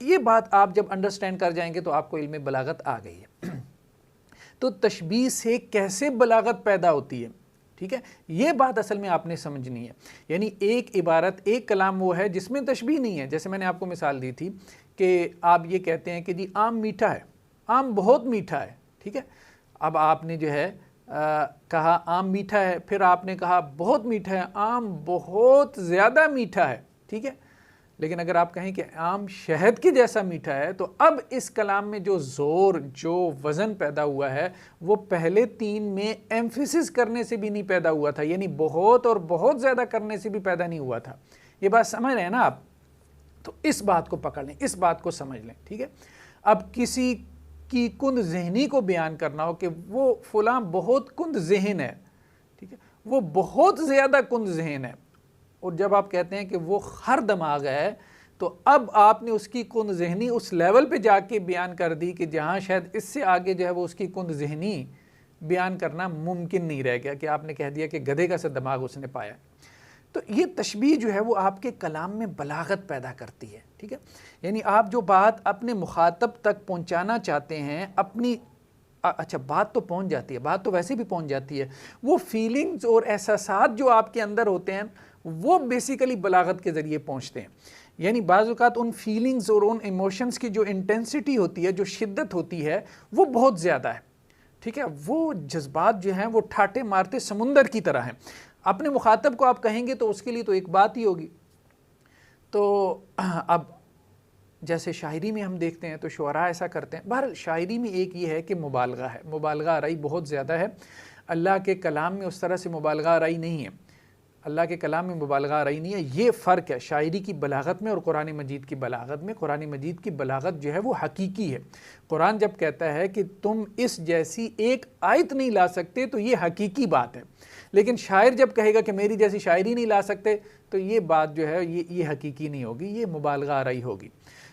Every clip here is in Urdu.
یہ بات آپ جب انڈرسٹینڈ کر جائیں گے تو آپ کو علم بلاغت آ گئی ہے۔ تو تشبیہ سے کیسے بلاغت پیدا ہوتی ہے، ٹھیک ہے، یہ بات اصل میں آپ نے سمجھنی ہے۔ یعنی ایک عبارت، ایک کلام وہ ہے جس میں تشبیہ نہیں ہے۔ جیسے میں نے آپ کو مثال دی تھی کہ آپ یہ کہتے ہیں کہ جی آم میٹھا ہے، آم بہت میٹھا ہے، ٹھیک ہے۔ اب آپ نے جو ہے کہا آم میٹھا ہے، پھر آپ نے کہا بہت میٹھا ہے، آم بہت زیادہ میٹھا ہے، ٹھیک ہے۔ لیکن اگر آپ کہیں کہ آم شہد کی جیسا میٹھا ہے، تو اب اس کلام میں جو زور، جو وزن پیدا ہوا ہے وہ پہلے تین میں ایمفیسس کرنے سے بھی نہیں پیدا ہوا تھا، یعنی بہت اور بہت زیادہ کرنے سے بھی پیدا نہیں ہوا تھا۔ یہ بات سمجھ رہے ہیں نا آپ؟ تو اس بات کو پکڑ لیں، اس بات کو سمجھ لیں، ٹھیک ہے۔ اب کسی کی کند ذہنی کو بیان کرنا ہو کہ وہ فلاں بہت کند ذہن ہے، ٹھیک ہے، وہ بہت زیادہ کند ذہن ہے، اور جب آپ کہتے ہیں کہ وہ خر دماغ ہے، تو اب آپ نے اس کی کند ذہنی اس لیول پہ جا کے بیان کر دی کہ جہاں شاید اس سے آگے جو ہے وہ اس کی کند ذہنی بیان کرنا ممکن نہیں رہ گیا، کہ آپ نے کہہ دیا کہ گدھے کا سا دماغ اس نے پایا۔ تو یہ تشبیہ جو ہے وہ آپ کے کلام میں بلاغت پیدا کرتی ہے، ٹھیک ہے۔ یعنی آپ جو بات اپنے مخاطب تک پہنچانا چاہتے ہیں، اپنی اچھا بات تو پہنچ جاتی ہے، بات تو ویسے بھی پہنچ جاتی ہے، وہ فیلنگز اور احساسات جو آپ کے اندر ہوتے ہیں وہ بیسیکلی بلاغت کے ذریعے پہنچتے ہیں۔ یعنی بعض اوقات ان فیلنگز اور ان ایموشنز کی جو انٹینسٹی ہوتی ہے، جو شدت ہوتی ہے، وہ بہت زیادہ ہے، ٹھیک ہے۔ وہ جذبات جو ہیں وہ ٹھاٹے مارتے سمندر کی طرح ہیں۔ اپنے مخاطب کو آپ کہیں گے تو اس کے لیے تو ایک بات ہی ہوگی۔ تو اب جیسے شاعری میں ہم دیکھتے ہیں تو شعراء ایسا کرتے ہیں۔ بہرحال شاعری میں ایک یہ ہے کہ مبالغہ ہے، مبالغہ آرائی بہت زیادہ ہے۔ اللہ کے کلام میں اس طرح سے مبالغہ آرائی نہیں ہے، اللہ کے کلام میں مبالغہ آرائی نہیں ہے۔ یہ فرق ہے شاعری کی بلاغت میں اور قرآن مجید کی بلاغت میں۔ قرآن مجید کی بلاغت جو ہے وہ حقیقی ہے۔ قرآن جب کہتا ہے کہ تم اس جیسی ایک آیت نہیں لا سکتے تو یہ حقیقی بات ہے، لیکن شاعر جب کہے گا کہ میری جیسی شاعری نہیں لا سکتے تو یہ بات جو ہے یہ حقیقی نہیں ہوگی، یہ مبالغہ آرائی ہوگی۔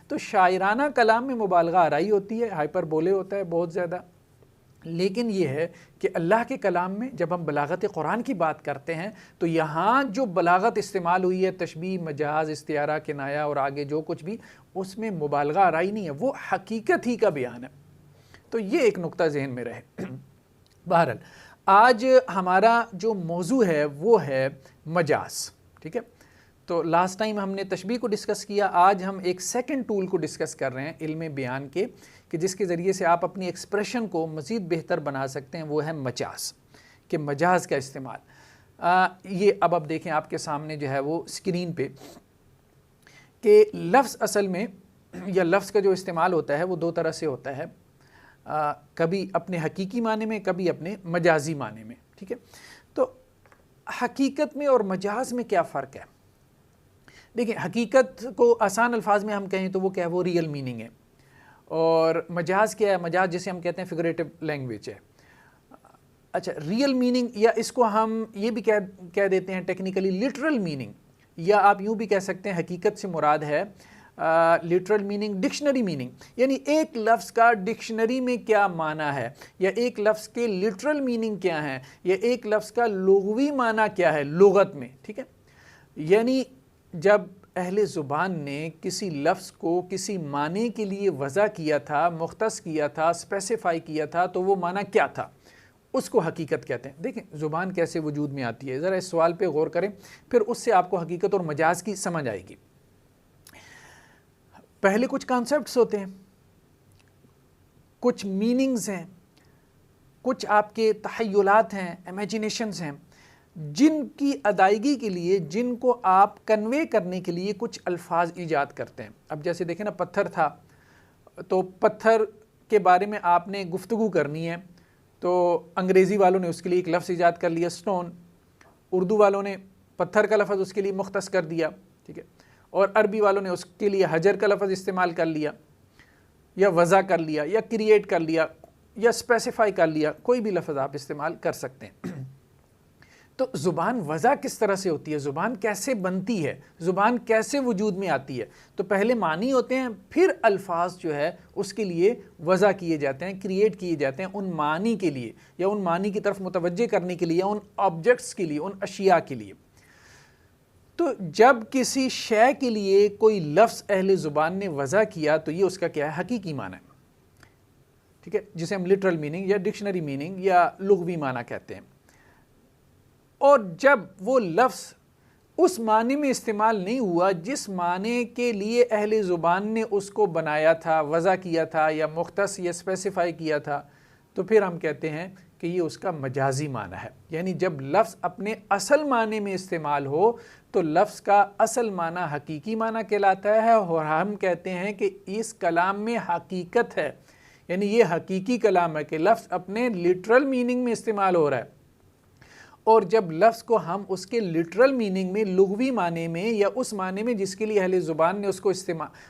تو شاعرانہ کلام میں مبالغہ آرائی ہوتی ہے، ہائپر بولے ہوتا ہے بہت زیادہ۔ لیکن یہ ہے کہ اللہ کے کلام میں جب ہم بلاغت قرآن کی بات کرتے ہیں تو یہاں جو بلاغت استعمال ہوئی ہے، تشبیہ، مجاز، استعارہ، کنایہ اور آگے جو کچھ بھی، اس میں مبالغہ آرائی نہیں ہے، وہ حقیقت ہی کا بیان ہے۔ تو یہ ایک نقطہ ذہن میں رہے۔ بہرحال آج ہمارا جو موضوع ہے وہ ہے مجاز، ٹھیک ہے۔ تو لاسٹ ٹائم ہم نے تشبیہ کو ڈسکس کیا، آج ہم ایک سیکنڈ ٹول کو ڈسکس کر رہے ہیں علم بیان کے، کہ جس کے ذریعے سے آپ اپنی ایکسپریشن کو مزید بہتر بنا سکتے ہیں، وہ ہے مجاز، کہ مجاز کا استعمال۔ یہ اب آپ دیکھیں آپ کے سامنے جو ہے وہ اسکرین پہ، کہ لفظ اصل میں یا لفظ کا جو استعمال ہوتا ہے وہ دو طرح سے ہوتا ہے، کبھی اپنے حقیقی معنی میں، کبھی اپنے مجازی معنی میں، ٹھیک ہے۔ تو حقیقت میں اور مجاز میں کیا فرق ہے؟ دیکھیں، حقیقت کو آسان الفاظ میں ہم کہیں تو وہ کیا ہے، وہ ریئل میننگ ہے، اور مجاز کیا ہے؟ مجاز جسے ہم کہتے ہیں فگریٹو لینگویج ہے۔ اچھا، ریئل میننگ، یا اس کو ہم یہ بھی کہہ دیتے ہیں ٹیکنیکلی لٹرل میننگ، یا آپ یوں بھی کہہ سکتے ہیں حقیقت سے مراد ہے لٹرل میننگ، ڈکشنری میننگ، یعنی ایک لفظ کا ڈکشنری میں کیا معنی ہے، یا ایک لفظ کے لٹرل میننگ کیا ہے، یا ایک لفظ کا لغوی معنی کیا ہے لغت میں، ٹھیک ہے۔ یعنی جب اہل زبان نے کسی لفظ کو کسی معنی کے لیے وضع کیا تھا، مختص کیا تھا، اسپیسیفائی کیا تھا، تو وہ معنی کیا تھا، اس کو حقیقت کہتے ہیں۔ دیکھیں زبان کیسے وجود میں آتی ہے، ذرا اس سوال پہ غور کریں، پھر اس سے آپ کو حقیقت اور مجاز کی سمجھ آئے گی۔ پہلے کچھ کانسیپٹس ہوتے ہیں، کچھ میننگز ہیں، کچھ آپ کے تخیلات ہیں، امیجنیشنز ہیں، جن کی ادائیگی کے لیے، جن کو آپ کنوے کرنے کے لیے کچھ الفاظ ایجاد کرتے ہیں۔ اب جیسے دیکھیں نا، پتھر تھا، تو پتھر کے بارے میں آپ نے گفتگو کرنی ہے، تو انگریزی والوں نے اس کے لیے ایک لفظ ایجاد کر لیا سٹون، اردو والوں نے پتھر کا لفظ اس کے لیے مختص کر دیا، ٹھیک ہے، اور عربی والوں نے اس کے لیے حجر کا لفظ استعمال کر لیا، یا وضع کر لیا، یا کریٹ کر لیا، یا اسپیسیفائی کر لیا، کوئی بھی لفظ آپ استعمال کر سکتے ہیں۔ تو زبان وضع کس طرح سے ہوتی ہے، زبان کیسے بنتی ہے، زبان کیسے وجود میں آتی ہے؟ تو پہلے معنی ہوتے ہیں، پھر الفاظ جو ہے اس کے لیے وضع کیے جاتے ہیں، کریٹ کیے جاتے ہیں ان معنی کے لیے، یا ان معنی کی طرف متوجہ کرنے کے لیے، یا ان آبجیکٹس کے لیے، ان اشیاء کے لیے۔ تو جب کسی شے کے لیے کوئی لفظ اہل زبان نے وضع کیا تو یہ اس کا کیا ہے؟ حقیقی معنی ہے، ٹھیک ہے، جسے ہم لٹرل میننگ یا ڈکشنری میننگ یا لغوی معنی کہتے ہیں۔ اور جب وہ لفظ اس معنی میں استعمال نہیں ہوا جس معنی کے لیے اہل زبان نے اس کو بنایا تھا، وضع کیا تھا یا مختص یا اسپیسیفائی کیا تھا، تو پھر ہم کہتے ہیں کہ یہ اس کا مجازی معنی ہے۔ یعنی جب لفظ اپنے اصل معنی میں استعمال ہو تو لفظ کا اصل معنی حقیقی معنی کہلاتا ہے، اور ہم کہتے ہیں کہ اس کلام میں حقیقت ہے، یعنی یہ حقیقی کلام ہے کہ لفظ اپنے لٹرل میننگ میں استعمال ہو رہا ہے۔ اور جب لفظ کو ہم اس کے لٹرل میننگ میں، لغوی معنی میں یا اس معنی میں جس کے لیے اہل زبان نے اس کو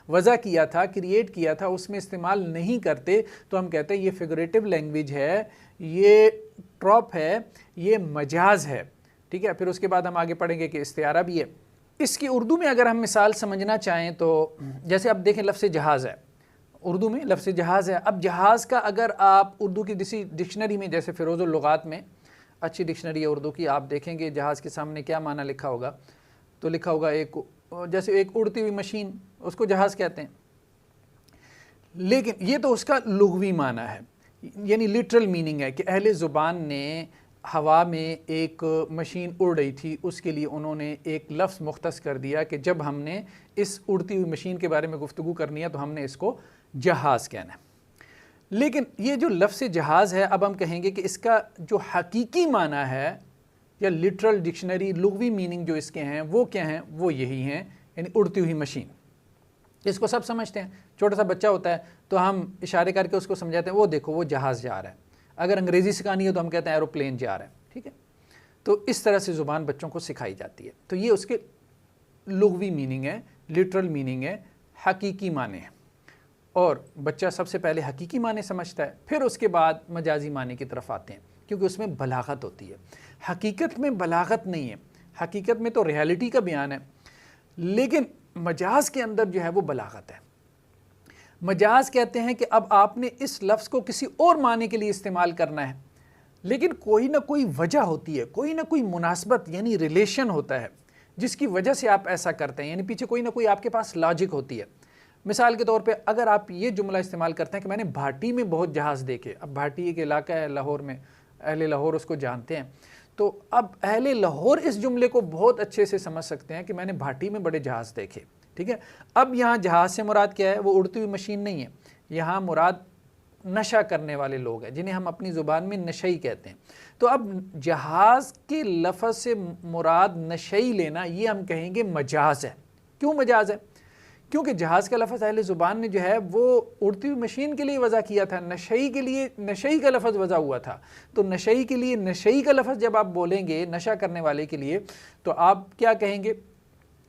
وضع کیا تھا، کریٹ کیا تھا، اس میں استعمال نہیں کرتے تو ہم کہتے ہیں یہ فگریٹو لینگویج ہے، یہ ٹراپ ہے، یہ مجاز ہے، ٹھیک ہے۔ پھر اس کے بعد ہم آگے پڑھیں گے کہ استعارہ بھی ہے۔ اس کی اردو میں اگر ہم مثال سمجھنا چاہیں تو جیسے اب دیکھیں لفظ جہاز ہے، اردو میں لفظ جہاز ہے۔ اب جہاز کا اگر آپ اردو کی کسی ڈکشنری میں، جیسے فیروز اللغات میں اچھی ڈکشنری ہے اردو کی، آپ دیکھیں گے جہاز کے سامنے کیا معنی لکھا ہوگا، تو لکھا ہوگا جیسے ایک اڑتی ہوئی مشین، اس کو جہاز کہتے ہیں، لیکن یہ تو اس کا لغوی معنی ہے، یعنی لٹرل میننگ ہے کہ اہل زبان نے ہوا میں ایک مشین اڑ رہی تھی، اس کے لیے انہوں نے ایک لفظ مختص کر دیا کہ جب ہم نے اس اڑتی ہوئی مشین کے بارے میں گفتگو کرنی ہے تو ہم نے اس کو جہاز کہنا ہے۔ لیکن یہ جو لفظ جہاز ہے، اب ہم کہیں گے کہ اس کا جو حقیقی معنی ہے یا لٹرل ڈکشنری لغوی میننگ جو اس کے ہیں وہ کیا ہیں؟ وہ یہی ہیں، یعنی اڑتی ہوئی مشین۔ اس کو سب سمجھتے ہیں، چھوٹا سا بچہ ہوتا ہے تو ہم اشارے کر کے اس کو سمجھاتے ہیں وہ دیکھو وہ جہاز جا رہا ہے۔ اگر انگریزی سکھانی ہے تو ہم کہتے ہیں ایروپلین جا رہا ہے، ٹھیک ہے۔ تو اس طرح سے زبان بچوں کو سکھائی جاتی ہے۔ تو یہ اس کے لغوی میننگ ہے، لٹرل میننگ ہے، حقیقی معنی ہے، اور بچہ سب سے پہلے حقیقی معنی سمجھتا ہے، پھر اس کے بعد مجازی معنی کی طرف آتے ہیں، کیونکہ اس میں بلاغت ہوتی ہے۔ حقیقت میں بلاغت نہیں ہے، حقیقت میں تو ریالٹی کا بیان ہے، لیکن مجاز کے اندر جو ہے وہ بلاغت ہے۔ مجاز کہتے ہیں کہ اب آپ نے اس لفظ کو کسی اور معنی کے لیے استعمال کرنا ہے، لیکن کوئی نہ کوئی وجہ ہوتی ہے، کوئی نہ کوئی مناسبت یعنی ریلیشن ہوتا ہے جس کی وجہ سے آپ ایسا کرتے ہیں، یعنی پیچھے کوئی نہ کوئی آپ کے پاس لاجک ہوتی ہے۔ مثال کے طور پہ اگر آپ یہ جملہ استعمال کرتے ہیں کہ میں نے بھاٹی میں بہت جہاز دیکھے، اب بھاٹی ایک علاقہ ہے لاہور میں، اہل لاہور اس کو جانتے ہیں، تو اب اہل لاہور اس جملے کو بہت اچھے سے سمجھ سکتے ہیں کہ میں نے بھاٹی میں بڑے جہاز دیکھے، ٹھیک ہے۔ اب یہاں جہاز سے مراد کیا ہے؟ وہ اڑتی ہوئی مشین نہیں ہے، یہاں مراد نشہ کرنے والے لوگ ہیں جنہیں ہم اپنی زبان میں نشئی کہتے ہیں۔ تو اب جہاز کے لفظ سے مراد نشئی لینا، یہ ہم کہیں گے مجاز ہے۔ کیوں مجاز ہے؟ کیونکہ جہاز کا لفظ اہل زبان نے جو ہے وہ اڑتی ہوئی مشین کے لیے وضع کیا تھا، نشئی کے لیے نشئی کا لفظ وضع ہوا تھا۔ تو نشئی کے لیے نشئی کا لفظ جب آپ بولیں گے نشہ کرنے والے کے لیے تو آپ کیا کہیں گے؟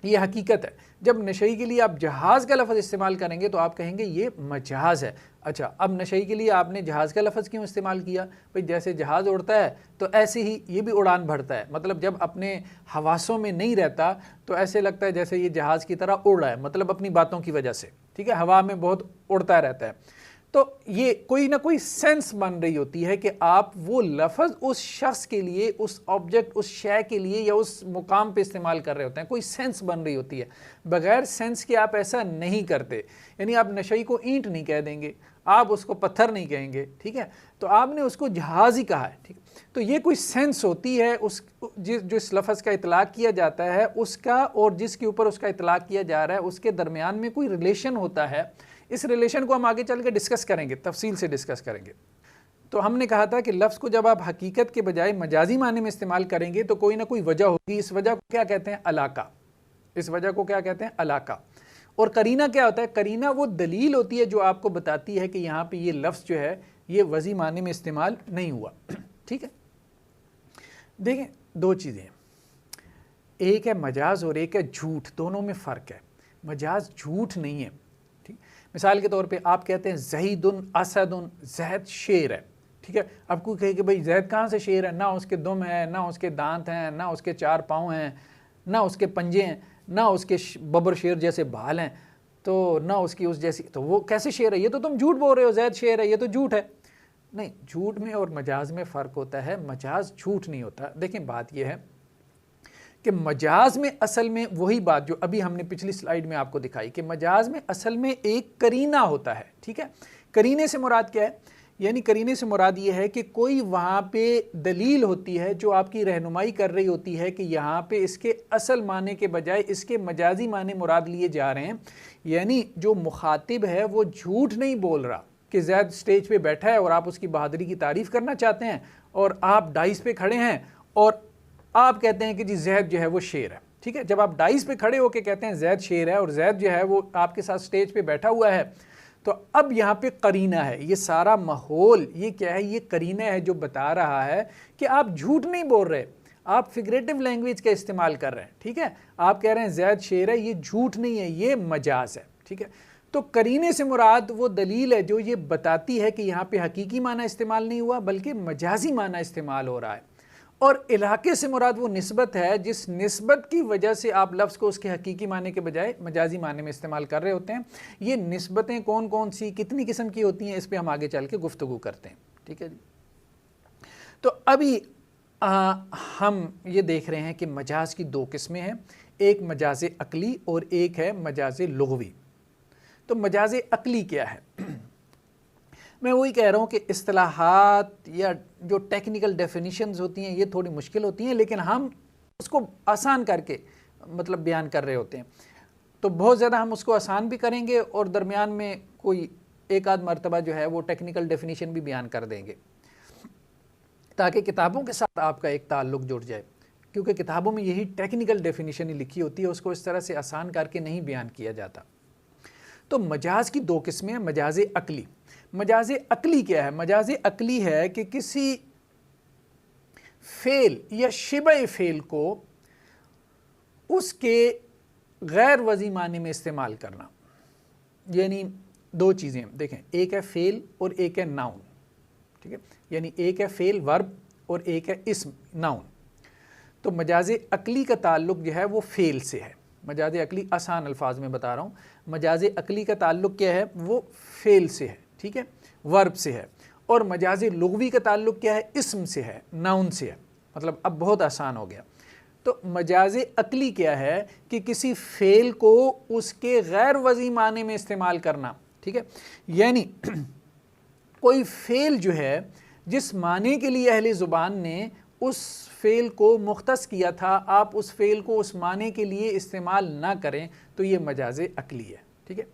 یہ حقیقت ہے۔ جب نشئی کے لیے آپ جہاز کا لفظ استعمال کریں گے تو آپ کہیں گے یہ مجاز ہے۔ اچھا، اب نشئی کے لیے آپ نے جہاز کا لفظ کیوں استعمال کیا؟ بھئی جیسے جہاز اڑتا ہے تو ایسے ہی یہ بھی اڑان بھرتا ہے، مطلب جب اپنے حواسوں میں نہیں رہتا تو ایسے لگتا ہے جیسے یہ جہاز کی طرح اڑ رہا ہے، مطلب اپنی باتوں کی وجہ سے، ٹھیک ہے، ہوا میں بہت اڑتا رہتا ہے۔ تو یہ کوئی نہ کوئی سینس بن رہی ہوتی ہے کہ آپ وہ لفظ اس شخص کے لیے، اس آبجیکٹ، اس شے کے لیے یا اس مقام پہ استعمال کر رہے ہوتے ہیں، کوئی سینس بن رہی ہوتی ہے۔ بغیر سینس کے آپ ایسا نہیں کرتے، یعنی آپ نشئی کو اینٹ نہیں کہہ دیں گے، آپ اس کو پتھر نہیں کہیں گے، ٹھیک ہے، تو آپ نے اس کو جہاز ہی کہا ہے، ٹھیک ہے۔ تو یہ کوئی سینس ہوتی ہے جو اس لفظ کا اطلاق کیا جاتا ہے اس کا، اور جس کے اوپر اس کا اطلاق کیا جا رہا ہے اس کے درمیان میں کوئی ریلیشن ہوتا ہے۔ اس ریلیشن کو ہم آگے چل کے ڈسکس کریں گے، تفصیل سے ڈسکس کریں گے۔ تو ہم نے کہا تھا کہ لفظ کو جب آپ حقیقت کے بجائے مجازی معنی میں استعمال کریں گے تو کوئی نہ کوئی وجہ ہوگی۔ اس وجہ کو کیا کہتے ہیں؟ علاقہ۔ اس وجہ کو کیا کہتے ہیں؟ علاقہ۔ اور قرینہ کیا ہوتا ہے؟ قرینہ وہ دلیل ہوتی ہے جو آپ کو بتاتی ہے کہ یہاں پہ یہ لفظ جو ہے یہ وضعی معنی میں استعمال نہیں ہوا، ٹھیک ہے۔ دیکھیں دو چیزیں ہیں، ایک ہے مجاز اور ایک ہے جھوٹ، دونوں میں فرق ہے۔ مجاز جھوٹ نہیں ہے، ٹھیک۔ مثال کے طور پہ آپ کہتے ہیں زید اسد، زید شیر ہے، ٹھیک ہے۔ اب کوئی کہے کہ بھئی زید کہاں سے شیر ہے؟ نہ اس کے دم ہے، نہ اس کے دانت ہیں، نہ اس کے 4 پاؤں ہیں، نہ اس کے پنجے ہیں، نہ اس کے ببر شیر جیسے بال ہیں، تو نہ اس کی اس جیسی، تو وہ کیسے شیر ہے؟ یہ تو تم جھوٹ بول رہے ہو، زید شیر ہے، یہ تو جھوٹ ہے۔ نہیں، جھوٹ میں اور مجاز میں فرق ہوتا ہے، مجاز جھوٹ نہیں ہوتا۔ دیکھیں بات یہ ہے کہ مجاز میں اصل میں وہی بات جو ابھی ہم نے پچھلی سلائیڈ میں آپ کو دکھائی کہ مجاز میں اصل میں ایک قرینہ ہوتا ہے. ٹھیک ہے, قرینے سے مراد کیا ہے؟ یعنی قرینے سے مراد یہ ہے کہ کوئی وہاں پہ دلیل ہوتی ہے جو آپ کی رہنمائی کر رہی ہوتی ہے کہ یہاں پہ اس کے اصل معنی کے بجائے اس کے مجازی معنی مراد لیے جا رہے ہیں. یعنی جو مخاطب ہے وہ جھوٹ نہیں بول رہا کہ زید سٹیج پہ بیٹھا ہے اور آپ اس کی بہادری کی تعریف کرنا چاہتے ہیں اور آپ ڈائس پہ کھڑے ہیں اور آپ کہتے ہیں کہ جی زید جو ہے وہ شیر ہے. ٹھیک ہے, جب آپ ڈائس پہ کھڑے ہو کے کہتے ہیں زید شیر ہے اور زید جو ہے وہ آپ کے ساتھ سٹیج پہ بیٹھا ہوا ہے, تو اب یہاں پہ قرینہ ہے. یہ سارا ماحول یہ کیا ہے؟ یہ قرینہ ہے جو بتا رہا ہے کہ آپ جھوٹ نہیں بول رہے, آپ فگریٹو لینگویج کا استعمال کر رہے ہیں. ٹھیک ہے, آپ کہہ رہے ہیں زید شیر ہے, یہ جھوٹ نہیں ہے, یہ مجاز ہے. ٹھیک ہے, تو قرینے سے مراد وہ دلیل ہے جو یہ بتاتی ہے کہ یہاں پہ حقیقی معنی استعمال نہیں ہوا بلکہ مجازی معنی استعمال ہو رہا ہے. اور علاقے سے مراد وہ نسبت ہے جس نسبت کی وجہ سے آپ لفظ کو اس کے حقیقی معنی کے بجائے مجازی معنی میں استعمال کر رہے ہوتے ہیں. یہ نسبتیں کون کون سی کتنی قسم کی ہوتی ہیں اس پہ ہم آگے چل کے گفتگو کرتے ہیں. ٹھیک ہے جی, تو ابھی ہم یہ دیکھ رہے ہیں کہ مجاز کی دو قسمیں ہیں, ایک مجاز عقلی اور ایک ہے مجاز لغوی. تو مجاز عقلی کیا ہے؟ میں وہی کہہ رہا ہوں کہ اصطلاحات یا جو ٹیکنیکل ڈیفینیشنز ہوتی ہیں یہ تھوڑی مشکل ہوتی ہیں, لیکن ہم اس کو آسان کر کے مطلب بیان کر رہے ہوتے ہیں. تو بہت زیادہ ہم اس کو آسان بھی کریں گے اور درمیان میں کوئی ایک آدھ مرتبہ جو ہے وہ ٹیکنیکل ڈیفینیشن بھی بیان کر دیں گے تاکہ کتابوں کے ساتھ آپ کا ایک تعلق جڑ جائے, کیونکہ کتابوں میں یہی ٹیکنیکل ڈیفینیشن ہی لکھی ہوتی ہے, اس کو اس طرح سے آسان کر کے نہیں بیان کیا جاتا. تو مجاز کی دو قسمیں ہیں. مجاز عقلی. مجاز عقلی کیا ہے؟ مجاز عقلی ہے کہ کسی فعل یا شبہ فعل کو اس کے غیر وضعی معنی میں استعمال کرنا. یعنی دو چیزیں دیکھیں, ایک ہے فعل اور ایک ہے ناؤن. ٹھیک ہے, یعنی ایک ہے فعل ورب اور ایک ہے اسم ناؤن. تو مجاز عقلی کا تعلق جو ہے وہ فعل سے ہے. مجاز عقلی آسان الفاظ میں بتا رہا ہوں, مجاز عقلی کا تعلق کیا ہے؟ وہ فعل سے ہے. ٹھیک ہے, ورب سے ہے. اور مجاز لغوی کا تعلق کیا ہے؟ اسم سے ہے, ناؤن سے ہے. مطلب اب بہت آسان ہو گیا. تو مجاز عقلی کیا ہے کہ کسی فعل کو اس کے غیر وضعی معنی میں استعمال کرنا. ٹھیک ہے, یعنی کوئی فعل جو ہے جس معنی کے لیے اہل زبان نے اس فعل کو مختص کیا تھا, آپ اس فعل کو اس معنی کے لیے استعمال نہ کریں تو یہ مجاز عقلی ہے. ٹھیک ہے,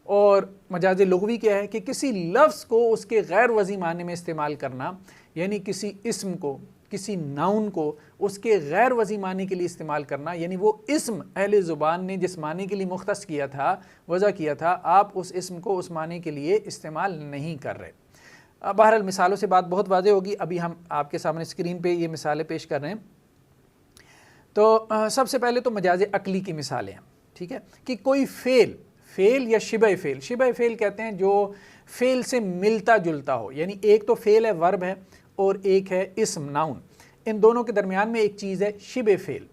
اور مجاز لغوی کیا ہے کہ کسی لفظ کو اس کے غیر وضعی معنی میں استعمال کرنا, یعنی کسی اسم کو کسی ناؤن کو اس کے غیر وضعی معنی کے لیے استعمال کرنا. یعنی وہ اسم اہل زبان نے جس معنی کے لیے مختص کیا تھا, وضع کیا تھا, آپ اس اسم کو اس معنی کے لیے استعمال نہیں کر رہے. بہرحال مثالوں سے بات بہت واضح ہوگی. ابھی ہم آپ کے سامنے اسکرین پہ یہ مثالیں پیش کر رہے ہیں. تو سب سے پہلے تو مجاز عقلی کی مثالیں ہیں. ٹھیک ہے, کہ کوئی فعل یا شبہ فعل. شبہ فعل کہتے ہیں جو فعل سے ملتا جلتا ہو. یعنی ایک تو فعل ہے, ورب ہے, اور ایک ہے اسم ناؤن. ان دونوں کے درمیان میں ایک چیز ہے شبہ فعل.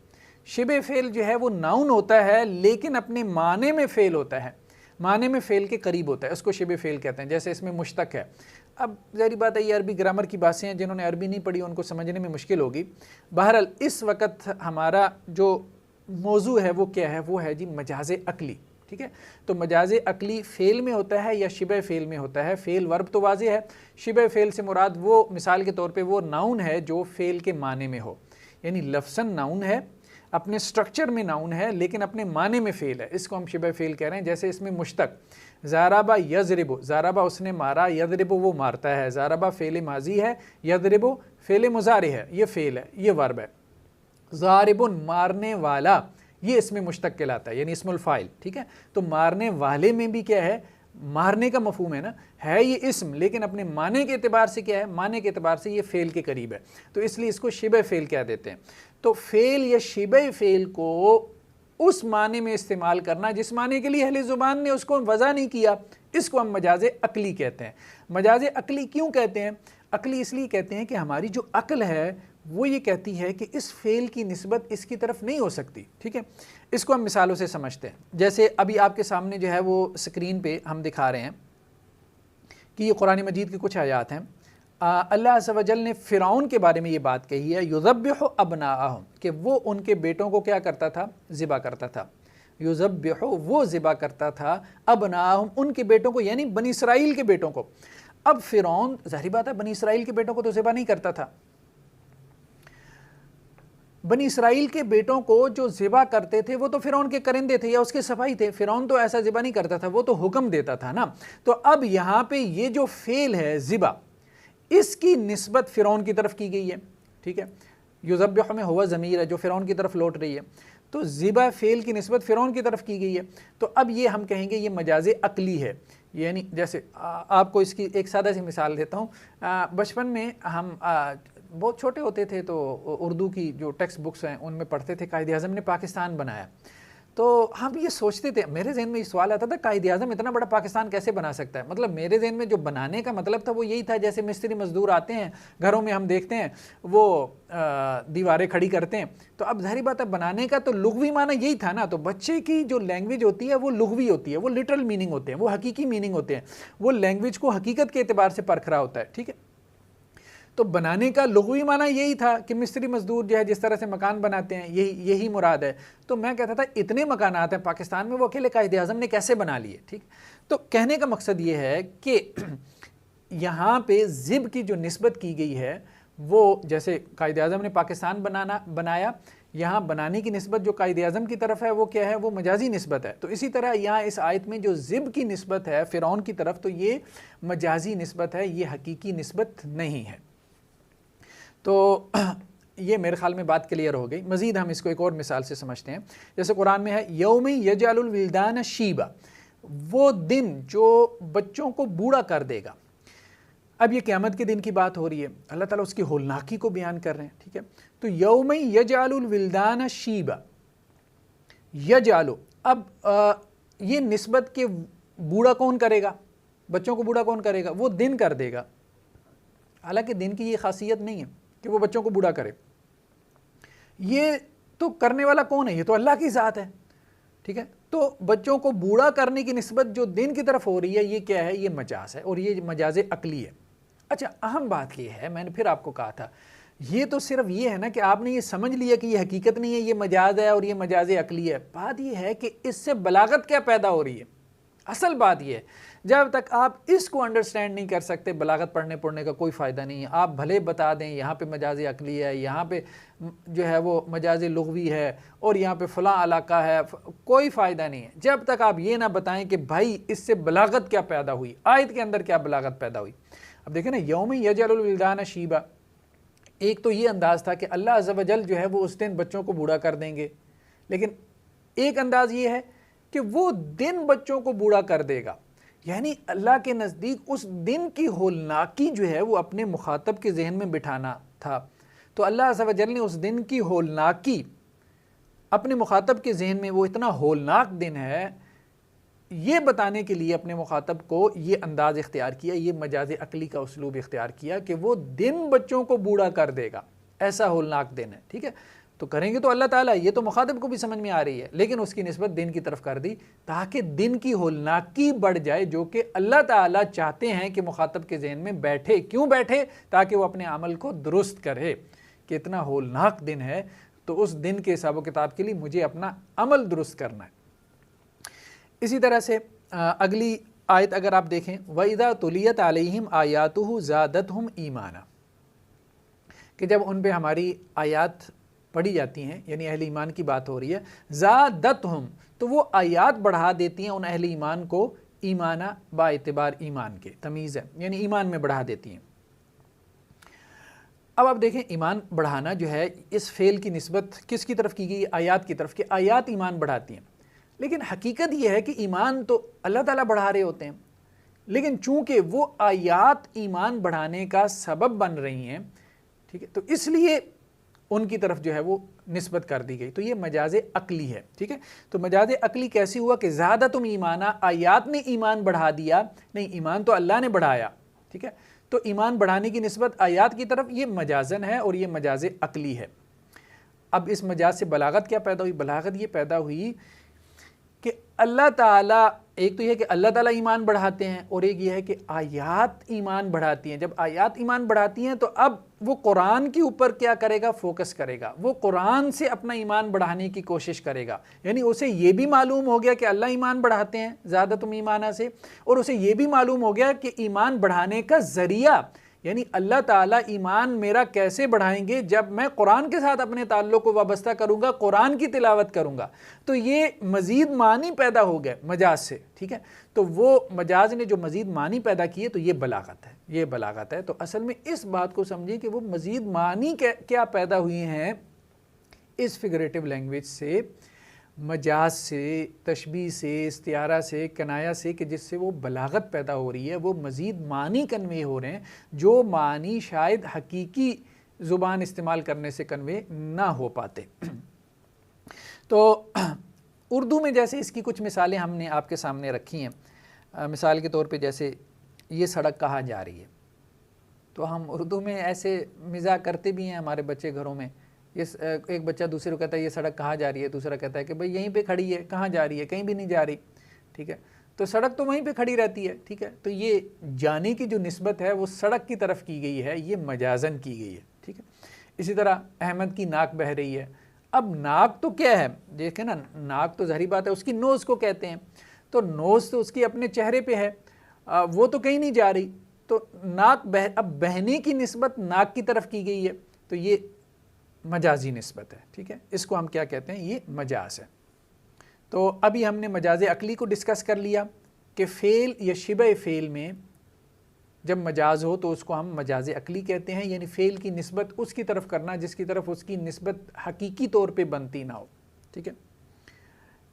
شبہ فعل جو ہے وہ ناؤن ہوتا ہے لیکن اپنے معنی میں فعل ہوتا ہے, معنی میں فعل کے قریب ہوتا ہے, اس کو شبہ فعل کہتے ہیں. جیسے اس میں مشتق ہے. اب ظاہری بات ہے یہ عربی گرامر کی باتیں ہیں, جنہوں نے عربی نہیں پڑھی ان کو سمجھنے میں مشکل ہوگی. بہرحال اس وقت ہمارا جو موضوع ہے وہ کیا ہے؟ وہ ہے جی مجاز عقلی. ٹھیک ہے, تو مجاز عقلی فعل میں ہوتا ہے یا شبہ فعل میں ہوتا ہے. فعل ورب تو واضح ہے, شبہ فعل سے مراد وہ مثال کے طور پہ وہ ناؤن ہے جو فعل کے معنی میں ہو. یعنی لفظاً ناؤن ہے, اپنے سٹرکچر میں ناؤن ہے لیکن اپنے معنی میں فعل ہے, اس کو ہم شبہ فعل کہہ رہے ہیں. جیسے اس میں مشتق ضربہ یضرب, ضربہ اس نے مارا, یضرب وہ مارتا ہے. ضربہ فعل ماضی ہے, یضرب فعل مضارع ہے, یہ فعل ہے, یہ ورب ہے. ضارب مارنے والا, یہ اس میں مشتق کہلاتا ہے, یعنی اسم الفاعل. ٹھیک ہے, تو مارنے والے میں بھی کیا ہے؟ مارنے کا مفہوم ہے نا, ہے یہ اسم لیکن اپنے معنی کے اعتبار سے کیا ہے؟ معنی کے اعتبار سے یہ فعل کے قریب ہے, تو اس لیے اس کو شبہ فعل کہہ دیتے ہیں. تو فعل یا شبہ فعل کو اس معنی میں استعمال کرنا جس معنی کے لیے اہل زبان نے اس کو وضع نہیں کیا, اس کو ہم مجاز عقلی کہتے ہیں. مجاز عقلی کیوں کہتے ہیں؟ عقلی اس لیے کہتے ہیں کہ ہماری جو عقل ہے وہ یہ کہتی ہے کہ اس فعل کی نسبت اس کی طرف نہیں ہو سکتی. ٹھیک ہے, اس کو ہم مثالوں سے سمجھتے ہیں. جیسے ابھی آپ کے سامنے جو ہے وہ اسکرین پہ ہم دکھا رہے ہیں کہ یہ قرآن مجید کی کچھ آیات ہیں. اللہ عز و جل نے فرعون کے بارے میں یہ بات کہی ہے یذبح ابناءہم، کہ وہ ان کے بیٹوں کو کیا کرتا تھا؟ ذبح کرتا تھا. یذبح، وہ ذبح کرتا تھا، ابناءہم، ان کے بیٹوں کو، یعنی بنی اسرائیل کے بیٹوں کو. اب فرعون ظاہری بات ہے بنی اسرائیل کے بیٹوں کو تو ذبح نہیں کرتا تھا. بنی اسرائیل کے بیٹوں کو جو ذبح کرتے تھے وہ تو فرعون کے کرندے تھے یا اس کے صفائی تھے. فرعون تو ایسا ذبح نہیں کرتا تھا، وہ تو حکم دیتا تھا نا. تو اب یہاں پہ یہ جو فعل ہے ذبح، اس کی نسبت فرعون کی طرف کی گئی ہے. ٹھیک ہے، یذبح میں ہوا ضمیر ہے جو فرعون کی طرف لوٹ رہی ہے، تو ذبح فعل کی نسبت فرعون کی طرف کی گئی ہے. تو اب یہ ہم کہیں گے یہ مجاز عقلی ہے. یعنی جیسے آپ کو اس کی ایک سادہ سی مثال دیتا ہوں. بچپن میں ہم بہت چھوٹے ہوتے تھے تو اردو کی جو ٹیکسٹ بکس ہیں ان میں پڑھتے تھے قائد اعظم نے پاکستان بنایا. تو ہم یہ سوچتے تھے، میرے ذہن میں یہ سوال آتا تھا قائد اعظم اتنا بڑا پاکستان کیسے بنا سکتا ہے؟ مطلب میرے ذہن میں جو بنانے کا مطلب تھا وہ یہی تھا جیسے مستری مزدور آتے ہیں گھروں میں، ہم دیکھتے ہیں وہ دیواریں کھڑی کرتے ہیں. تو اب ظاہری بات ہے بنانے کا تو لغوی معنی یہی تھا نا. تو بچے کی جو لینگویج ہوتی ہے وہ لغوی ہوتی ہے، وہ لٹرل میننگ ہوتے ہیں، وہ حقیقی میننگ ہوتے ہیں، وہ لینگویج کو حقیقت کے اعتبار سے پرکھ رہا ہوتا ہے. ٹھیک ہے، تو بنانے کا لغوی معنی یہی تھا کہ مستری مزدور جو ہے جس طرح سے مکان بناتے ہیں یہی مراد ہے. تو میں کہتا تھا اتنے مکانات ہیں پاکستان میں، وہ اکیلے قائد اعظم نے کیسے بنا لیے؟ ٹھیک، تو کہنے کا مقصد یہ ہے کہ یہاں پہ ذب کی جو نسبت کی گئی ہے وہ جیسے قائد اعظم نے پاکستان بنایا، یہاں بنانے کی نسبت جو قائد اعظم کی طرف ہے وہ کیا ہے؟ وہ مجازی نسبت ہے. تو اسی طرح یہاں اس آیت میں جو ذب کی نسبت ہے فرعون کی طرف، تو یہ مجازی نسبت ہے، یہ حقیقی نسبت نہیں ہے. تو یہ میرے خیال میں بات کلیئر ہو گئی. مزید ہم اس کو ایک اور مثال سے سمجھتے ہیں. جیسے قرآن میں ہے یوم یجعل الولدان شیبا، وہ دن جو بچوں کو بوڑھا کر دے گا. اب یہ قیامت کے دن کی بات ہو رہی ہے، اللہ تعالیٰ اس کی ہولناکی کو بیان کر رہے ہیں. ٹھیک ہے، تو یوم یجعل الولدان شیبا، یجعل، اب یہ نسبت کہ بوڑھا کون کرے گا، بچوں کو بوڑھا کون کرے گا؟ وہ دن کر دے گا. حالانکہ دن کی یہ خاصیت نہیں ہے کہ وہ بچوں کو بوڑھا کرے. یہ تو کرنے والا کون ہے؟ یہ تو اللہ کی ذات ہے. ٹھیک ہے، تو بچوں کو بوڑھا کرنے کی نسبت جو دن کی طرف ہو رہی ہے یہ کیا ہے؟ یہ مجاز ہے، اور یہ مجاز عقلی ہے. اچھا، اہم بات یہ ہے، میں نے پھر آپ کو کہا تھا یہ تو صرف یہ ہے نا کہ آپ نے یہ سمجھ لیا کہ یہ حقیقت نہیں ہے، یہ مجاز ہے اور یہ مجاز عقلی ہے. بات یہ ہے کہ اس سے بلاغت کیا پیدا ہو رہی ہے. اصل بات یہ ہے جب تک آپ اس کو انڈرسٹینڈ نہیں کر سکتے بلاغت پڑھنے کا کوئی فائدہ نہیں ہے. آپ بھلے بتا دیں یہاں پہ مجاز عقلی ہے، یہاں پہ جو ہے وہ مجاز لغوی ہے، اور یہاں پہ فلاں علاقہ ہے، کوئی فائدہ نہیں ہے جب تک آپ یہ نہ بتائیں کہ بھائی اس سے بلاغت کیا پیدا ہوئی، آیت کے اندر کیا بلاغت پیدا ہوئی. اب دیکھیں نا، یوم یجعل الولدان شیبا، ایک تو یہ انداز تھا کہ اللہ عز و جل جو ہے وہ اس دن بچوں کو بوڑھا کر دیں گے، لیکن ایک انداز یہ ہے کہ وہ دن بچوں کو بوڑھا کر دے گا. یعنی اللہ کے نزدیک اس دن کی ہولناکی جو ہے وہ اپنے مخاطب کے ذہن میں بٹھانا تھا. تو اللہ عز و جل نے اس دن کی ہولناکی اپنے مخاطب کے ذہن میں، وہ اتنا ہولناک دن ہے، یہ بتانے کے لیے اپنے مخاطب کو یہ انداز اختیار کیا، یہ مجاز عقلی کا اسلوب اختیار کیا کہ وہ دن بچوں کو بوڑھا کر دے گا، ایسا ہولناک دن ہے. ٹھیک ہے، تو کریں گے تو اللہ تعالیٰ، یہ تو مخاطب کو بھی سمجھ میں آ رہی ہے، لیکن اس کی نسبت دن کی طرف کر دی تاکہ دن کی ہولناکی بڑھ جائے، جو کہ اللہ تعالیٰ چاہتے ہیں کہ مخاطب کے ذہن میں بیٹھے. کیوں بیٹھے؟ تاکہ وہ اپنے عمل کو درست کرے کہ اتنا ہولناک دن ہے تو اس دن کے حساب و کتاب کے لیے مجھے اپنا عمل درست کرنا ہے. اسی طرح سے اگلی آیت اگر آپ دیکھیں، وَإِذَا تُلِيَتْ عَلَيْهِمْ آيَاتُهُ زَادَتْهُمْ إِيمَانًا، کہ جب ان پہ ہماری آیات پڑھی جاتی ہیں، یعنی اہل ایمان کی بات ہو رہی ہے، زادتہم، تو وہ آیات بڑھا دیتی ہیں ان اہل ایمان کو، ایمانا با اعتبار ایمان کے، تمیز ہے، یعنی ایمان میں بڑھا دیتی ہیں. اب آپ دیکھیں ایمان بڑھانا جو ہے اس فعل کی نسبت کس کی طرف کی گئی؟ آیات کی طرف، کہ آیات ایمان بڑھاتی ہیں. لیکن حقیقت یہ ہے کہ ایمان تو اللہ تعالیٰ بڑھا رہے ہوتے ہیں، لیکن چونکہ وہ آیات ایمان بڑھانے کا سبب بن رہی ہیں، ٹھیک ہے، تو اس لیے ان کی طرف جو ہے وہ نسبت کر دی گئی. تو یہ مجاز عقلی ہے. ٹھیک ہے، تو مجاز عقلی کیسی ہوا کہ زیادہ تم ایمانہ، آیات نے ایمان بڑھا دیا؟ نہیں، ایمان تو اللہ نے بڑھایا. ٹھیک ہے، تو ایمان بڑھانے کی نسبت آیات کی طرف، یہ مجازن ہے اور یہ مجاز عقلی ہے. اب اس مجاز سے بلاغت کیا پیدا ہوئی؟ بلاغت یہ پیدا ہوئی کہ اللہ تعالیٰ، ایک تو یہ ہے کہ اللہ تعالیٰ ایمان بڑھاتے ہیں، اور ایک یہ ہے کہ آیات ایمان بڑھاتی ہیں۔ جب آیات ایمان بڑھاتی ہیں تو اب وہ قرآن کے اوپر کیا کرے گا؟ فوکس کرے گا، وہ قرآن سے اپنا ایمان بڑھانے کی کوشش کرے گا۔ یعنی اسے یہ بھی معلوم ہو گیا کہ اللہ ایمان بڑھاتے ہیں زیادتم ایمانہ سے، اور اسے یہ بھی معلوم ہو گیا کہ ایمان بڑھانے کا ذریعہ، یعنی اللہ تعالیٰ ایمان میرا کیسے بڑھائیں گے؟ جب میں قرآن کے ساتھ اپنے تعلق کو وابستہ کروں گا، قرآن کی تلاوت کروں گا، تو یہ مزید معنی پیدا ہو گئے مجاز سے، ٹھیک ہے؟ تو وہ مجاز نے جو مزید معنی پیدا کیے، تو یہ بلاغت ہے، یہ بلاغت ہے۔ تو اصل میں اس بات کو سمجھیں کہ وہ مزید معنی کیا پیدا ہوئی ہیں اس فگریٹو لینگویج سے، مجاز سے، تشبیہ سے، استعارہ سے، کنایہ سے، کہ جس سے وہ بلاغت پیدا ہو رہی ہے، وہ مزید معنی کنوے ہو رہے ہیں جو معنی شاید حقیقی زبان استعمال کرنے سے کنوے نہ ہو پاتے۔ تو اردو میں جیسے اس کی کچھ مثالیں ہم نے آپ کے سامنے رکھی ہیں، مثال کے طور پہ جیسے یہ سڑک کہاں جا رہی ہے، تو ہم اردو میں ایسے مزاح کرتے بھی ہیں ہمارے بچے گھروں میں۔ ایک بچہ دوسرے کو کہتا ہے یہ سڑک کہاں جا رہی ہے، دوسرا کہتا ہے کہ بھئی یہیں پہ کھڑی ہے، کہاں جا رہی ہے؟ کہیں بھی نہیں جا رہی، ٹھیک ہے؟ تو سڑک تو وہیں پہ کھڑی رہتی ہے، ٹھیک ہے؟ تو یہ جانے کی جو نسبت ہے وہ سڑک کی طرف کی گئی ہے، یہ مجازن کی گئی ہے، ٹھیک ہے؟ اسی طرح احمد کی ناک بہہ رہی ہے۔ اب ناک تو کیا ہے؟ دیکھیں نا، ناک تو ظاہری بات ہے، اس کی نوز کو کہتے ہیں، تو نوز تو اس کی اپنے چہرے پہ ہے، وہ تو کہیں نہیں جا رہی، تو ناک اب بہنے کی نسبت ناک کی طرف کی گئی ہے، تو یہ مجازی نسبت ہے، ٹھیک ہے؟ اس کو ہم کیا کہتے ہیں؟ یہ مجاز ہے۔ تو ابھی ہم نے مجاز عقلی کو ڈسکس کر لیا کہ فعل یا شبہ فعل میں جب مجاز ہو تو اس کو ہم مجاز عقلی کہتے ہیں، یعنی فعل کی نسبت اس کی طرف کرنا جس کی طرف اس کی نسبت حقیقی طور پہ بنتی نہ ہو، ٹھیک ہے؟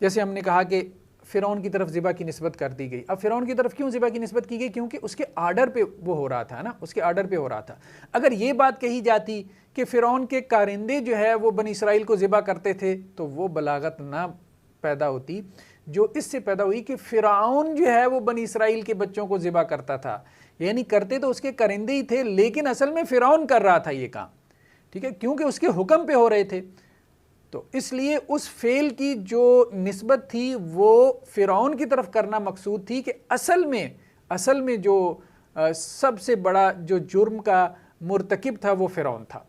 جیسے ہم نے کہا کہ فرعون کی طرف ذبح کی نسبت کر دی گئی۔ اب فرعون کی طرف کیوں ذبح کی نسبت کی گئی؟ کیونکہ اس کے آرڈر پہ وہ ہو رہا تھا نا، اس کے آرڈر پہ ہو رہا تھا۔ اگر یہ بات کہی جاتی کہ فرعون کے کارندے جو ہے وہ بنی اسرائیل کو ذبح کرتے تھے، تو وہ بلاغت نہ پیدا ہوتی جو اس سے پیدا ہوئی کہ فرعون جو ہے وہ بنی اسرائیل کے بچوں کو ذبح کرتا تھا، یعنی کرتے تو اس کے کرندے ہی تھے، لیکن اصل میں فرعون کر رہا تھا یہ کام، ٹھیک ہے؟ کیونکہ اس کے حکم پہ ہو رہے تھے، تو اس لیے اس فعل کی جو نسبت تھی وہ فرعون کی طرف کرنا مقصود تھی کہ اصل میں جو سب سے بڑا جو جرم کا مرتکب تھا وہ فرعون تھا،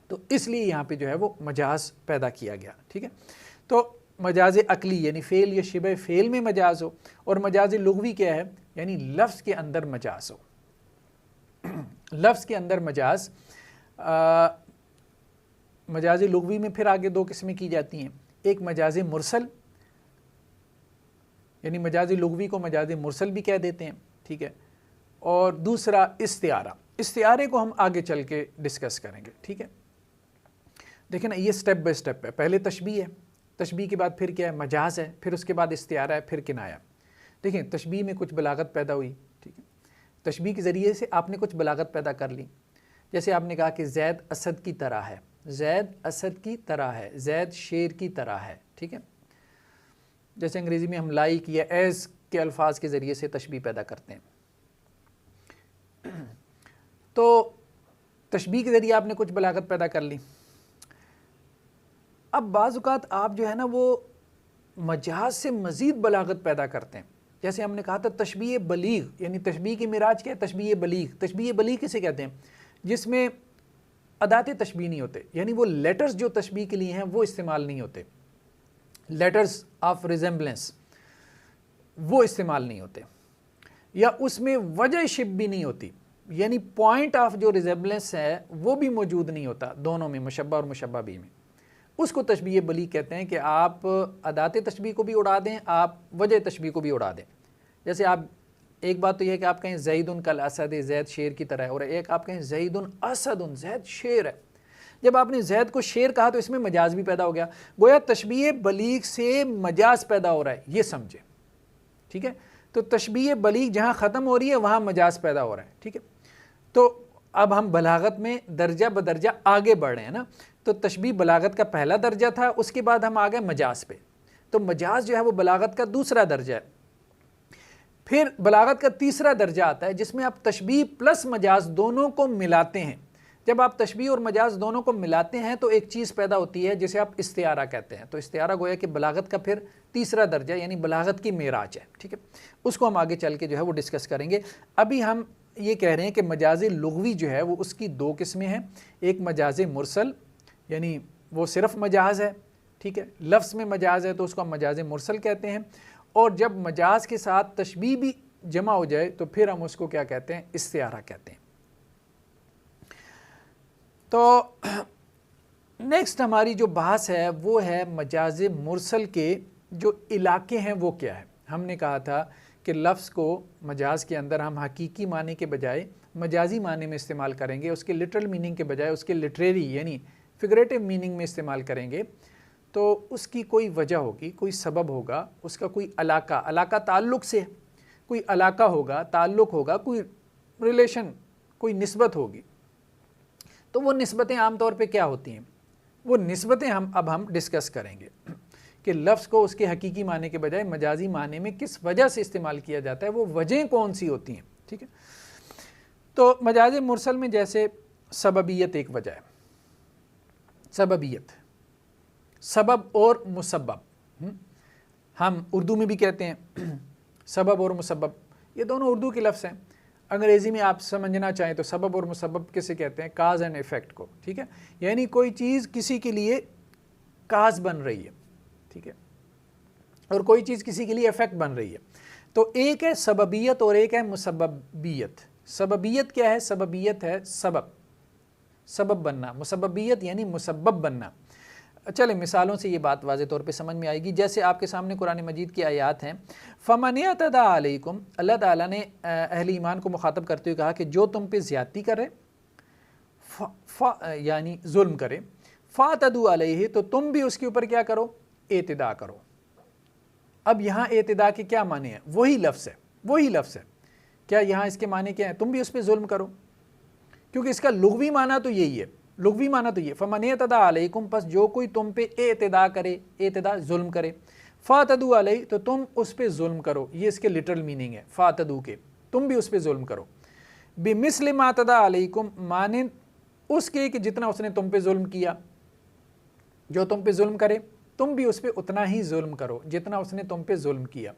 تو اس لیے یہاں پہ جو ہے وہ مجاز پیدا کیا گیا، ٹھیک ہے؟ تو مجاز عقلی یعنی فعل یا شبہ فعل میں مجاز ہو، اور مجاز لغوی کیا ہے؟ یعنی لفظ کے اندر مجاز ہو، لفظ کے اندر مجاز۔ مجاز لغوی میں پھر آگے دو قسمیں کی جاتی ہیں، ایک مجاز مرسل، یعنی مجاز لغوی کو مجاز مرسل بھی کہہ دیتے ہیں، ٹھیک ہے؟ اور دوسرا استعارہ، استعارے کو ہم آگے چل کے ڈسکس کریں گے، ٹھیک ہے؟ دیکھیں نا، یہ سٹیپ بائی سٹیپ ہے، پہلے تشبیہ ہے، تشبیہ کے بعد پھر کیا ہے؟ مجاز ہے، پھر اس کے بعد استعارہ ہے، پھر کنایہ۔ دیکھیں تشبیہ میں کچھ بلاغت پیدا ہوئی، ٹھیک ہے؟ تشبیہ کے ذریعے سے آپ نے کچھ بلاغت پیدا کر لی، جیسے آپ نے کہا کہ زید اسد کی طرح ہے، زید اسد کی طرح ہے، زید شیر کی طرح ہے، ٹھیک ہے؟ جیسے انگریزی میں ہم لائک یا ایز کے الفاظ کے ذریعے سے تشبیہ پیدا کرتے ہیں۔ تو تشبیہ کے ذریعے آپ نے کچھ بلاغت پیدا کر لی۔ اب بعض اوقات آپ جو ہے نا وہ مجاز سے مزید بلاغت پیدا کرتے ہیں، جیسے ہم نے کہا تھا تشبیہ بلیغ، یعنی تشبیہ کی معراج کیا ہے؟ تشبیہ بلیغ۔ تشبیہ بلیغ کسے کہتے ہیں؟ جس میں ادات تشبیہ نہیں ہوتے، یعنی وہ لیٹرز جو تشبیہ کے لیے ہیں وہ استعمال نہیں ہوتے، لیٹرز آف ریزمبلنس وہ استعمال نہیں ہوتے، یا اس میں وجہ شب بھی نہیں ہوتی، یعنی پوائنٹ آف جو ریزمبلنس ہے وہ بھی موجود نہیں ہوتا دونوں میں، مشبہ اور مشبہ بھی میں۔ اس کو تشبیہ بلیغ کہتے ہیں کہ آپ ادات تشبیہ کو بھی اڑا دیں، آپ وجہ تشبیہ کو بھی اڑا دیں۔ جیسے آپ ایک بات تو یہ ہے کہ آپ کہیں زید کالاسد، زید شیر کی طرح ہے، اور ایک آپ کہیں زید اسد، زید شیر ہے۔ جب آپ نے زید کو شیر کہا تو اس میں مجاز بھی پیدا ہو گیا، گویا تشبیہ بلیغ سے مجاز پیدا ہو رہا ہے، یہ سمجھے، ٹھیک ہے؟ تو تشبیہ بلیغ جہاں ختم ہو رہی ہے وہاں مجاز پیدا ہو رہا ہے، ٹھیک ہے؟ تو اب ہم بلاغت میں درجہ بدرجہ آگے بڑھ رہے ہیں نا، تو تشبیہ بلاغت کا پہلا درجہ تھا، اس کے بعد ہم آ گئے مجاز پہ، تو مجاز جو ہے وہ بلاغت کا دوسرا درجہ ہے۔ پھر بلاغت کا تیسرا درجہ آتا ہے جس میں آپ تشبیہ پلس مجاز دونوں کو ملاتے ہیں، جب آپ تشبیہ اور مجاز دونوں کو ملاتے ہیں تو ایک چیز پیدا ہوتی ہے جسے آپ استعارہ کہتے ہیں. تو استعارہ گویا کہ بلاغت کا پھر تیسرا درجہ یعنی بلاغت کی معراج ہے. ٹھیک ہے, اس کو ہم آگے چل کے جو ہے وہ ڈسکس کریں گے. ابھی ہم یہ کہہ رہے ہیں کہ مجاز لغوی جو ہے وہ اس کی دو قسمیں ہیں. ایک مجاز مرسل یعنی وہ صرف مجاز ہے, ٹھیک ہے, لفظ میں مجاز ہے تو اس کو ہم مجاز مرسل کہتے ہیں. اور جب مجاز کے ساتھ تشبیہ بھی جمع ہو جائے تو پھر ہم اس کو کیا کہتے ہیں, استعارہ کہتے ہیں. تو نیکسٹ ہماری جو بحث ہے وہ ہے مجاز مرسل کے جو علاقے ہیں وہ کیا ہے. ہم نے کہا تھا کہ لفظ کو مجاز کے اندر ہم حقیقی معنی کے بجائے مجازی معنی میں استعمال کریں گے, اس کے لٹرل میننگ کے بجائے اس کے لٹریری یعنی فگریٹو میننگ میں استعمال کریں گے. تو اس کی کوئی وجہ ہوگی, کوئی سبب ہوگا, اس کا کوئی علاقہ تعلق سے کوئی علاقہ ہوگا, تعلق ہوگا, کوئی ریلیشن, کوئی نسبت ہوگی. تو وہ نسبتیں عام طور پہ کیا ہوتی ہیں, وہ نسبتیں اب ہم ڈسکس کریں گے کہ لفظ کو اس کے حقیقی معنی کے بجائے مجازی معنی میں کس وجہ سے استعمال کیا جاتا ہے, وہ وجہیں کون سی ہوتی ہیں. ٹھیک ہے, تو مجاز مرسل میں جیسے سببیت ایک وجہ ہے. سببیت, سبب اور مسبب, ہم اردو میں بھی کہتے ہیں سبب اور مسبب, یہ دونوں اردو کے لفظ ہیں. انگریزی میں آپ سمجھنا چاہیں تو سبب اور مسبب کسے کہتے ہیں, کاز اینڈ ایفیکٹ کو. ٹھیک ہے, یعنی کوئی چیز کسی کے لیے کاز بن رہی ہے, ٹھیک ہے, اور کوئی چیز کسی کے لیے ایفیکٹ بن رہی ہے. تو ایک ہے سببیت اور ایک ہے مسببیت. سببیت کیا ہے, سببیت ہے سبب بننا, مسببیت یعنی مسبب بننا. چلیں مثالوں سے یہ بات واضح طور پہ سمجھ میں آئے گی. جیسے آپ کے سامنے قرآن مجید کی آیات ہیں, فَمَنِ اعْتَدَىٰ عَلَيْكُمْ, اللہ تعالیٰ نے اہل ایمان کو مخاطب کرتے ہوئے کہا کہ جو تم پہ زیادتی کرے, یعنی ظلم کرے, فَاعْتَدُوا عَلَيْهِ, تو تم بھی اس کے اوپر کیا کرو, اعتداء کرو. اب یہاں اعتداء کے کیا معنی ہیں, وہی لفظ ہے. کیا یہاں اس کے معنی کیا ہیں, تم بھی اس پہ ظلم کرو, کیونکہ اس کا لغوی معنی تو یہی ہے. فَمَنِ اعْتَدَىٰ عَلَيْكُمْ, پس جو کوئی تم پہ اعتداء کرے, اعتداء ظلم کرے, فَاعْتَدُوا عَلَيْهِ, تو تم اس پہ ظلم کرو. یہ اس کے لٹرل میننگ ہے فَاعْتَدُوا کے, تم بھی اس پہ ظلم کرو. بِمِثْلِ مَا اعْتَدَىٰ عَلَيْكُمْ, مانند اس کے کہ جتنا اس نے تم پہ ظلم کیا. جو تم پہ ظلم کرے تم بھی اس پہ اتنا ہی ظلم کرو جتنا اس نے تم پہ ظلم کیا.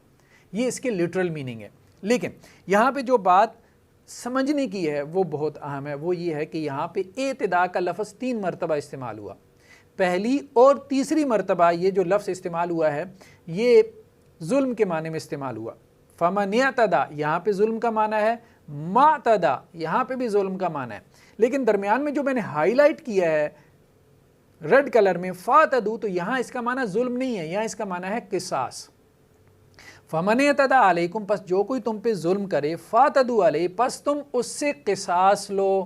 یہ اس کے لٹرل میننگ ہے. لیکن یہاں پہ جو بات سمجھنے کی ہے وہ بہت اہم ہے. وہ یہ ہے کہ یہاں پہ اعتداء کا لفظ 3 مرتبہ استعمال ہوا. پہلی اور تیسری مرتبہ یہ جو لفظ استعمال ہوا ہے یہ ظلم کے معنی میں استعمال ہوا. فَمَنِ اعْتَدَىٰ, یہاں پہ ظلم کا معنی ہے, مَعْتَدَىٰ, یہاں پہ بھی ظلم کا معنی ہے. لیکن درمیان میں جو میں نے ہائی لائٹ کیا ہے ریڈ کلر میں, فَاعْتَدُوا, تو یہاں اس کا معنی ظلم نہیں ہے, یہاں اس کا معنی ہے قصاص. فَمَنِ اعْتَدَىٰ عَلَيْكُمْ, پس جو کوئی تم پہ ظلم کرے, فَاعْتَدُوا عَلَيْهِ, پس تم اس سے قصاص لو.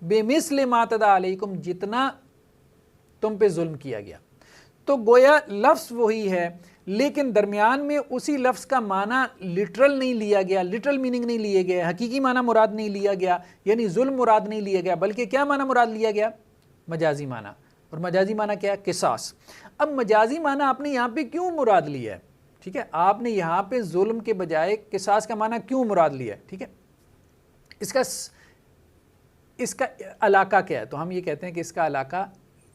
بِمِثْلِ مَا اعْتَدَىٰ عَلَيْكُمْ, جتنا تم پہ ظلم کیا گیا. تو گویا لفظ وہی ہے لیکن درمیان میں اسی لفظ کا معنی لٹرل نہیں لیا گیا, لٹرل میننگ نہیں لیے گئے, حقیقی معنی مراد نہیں لیا گیا, یعنی ظلم مراد نہیں لیا گیا, بلکہ کیا معنی مراد لیا گیا, مجازی معنی. اور مجازی معنی کیا ہے, قصاص. اب مجازی معنی آپ نے یہاں پہ کیوں مراد لیا ہے, ٹھیک ہے, آپ نے یہاں پہ ظلم کے بجائے قصاص کا معنی کیوں مراد لیا ہے, ٹھیک ہے, اس کا علاقہ کیا ہے. تو ہم یہ کہتے ہیں کہ اس کا علاقہ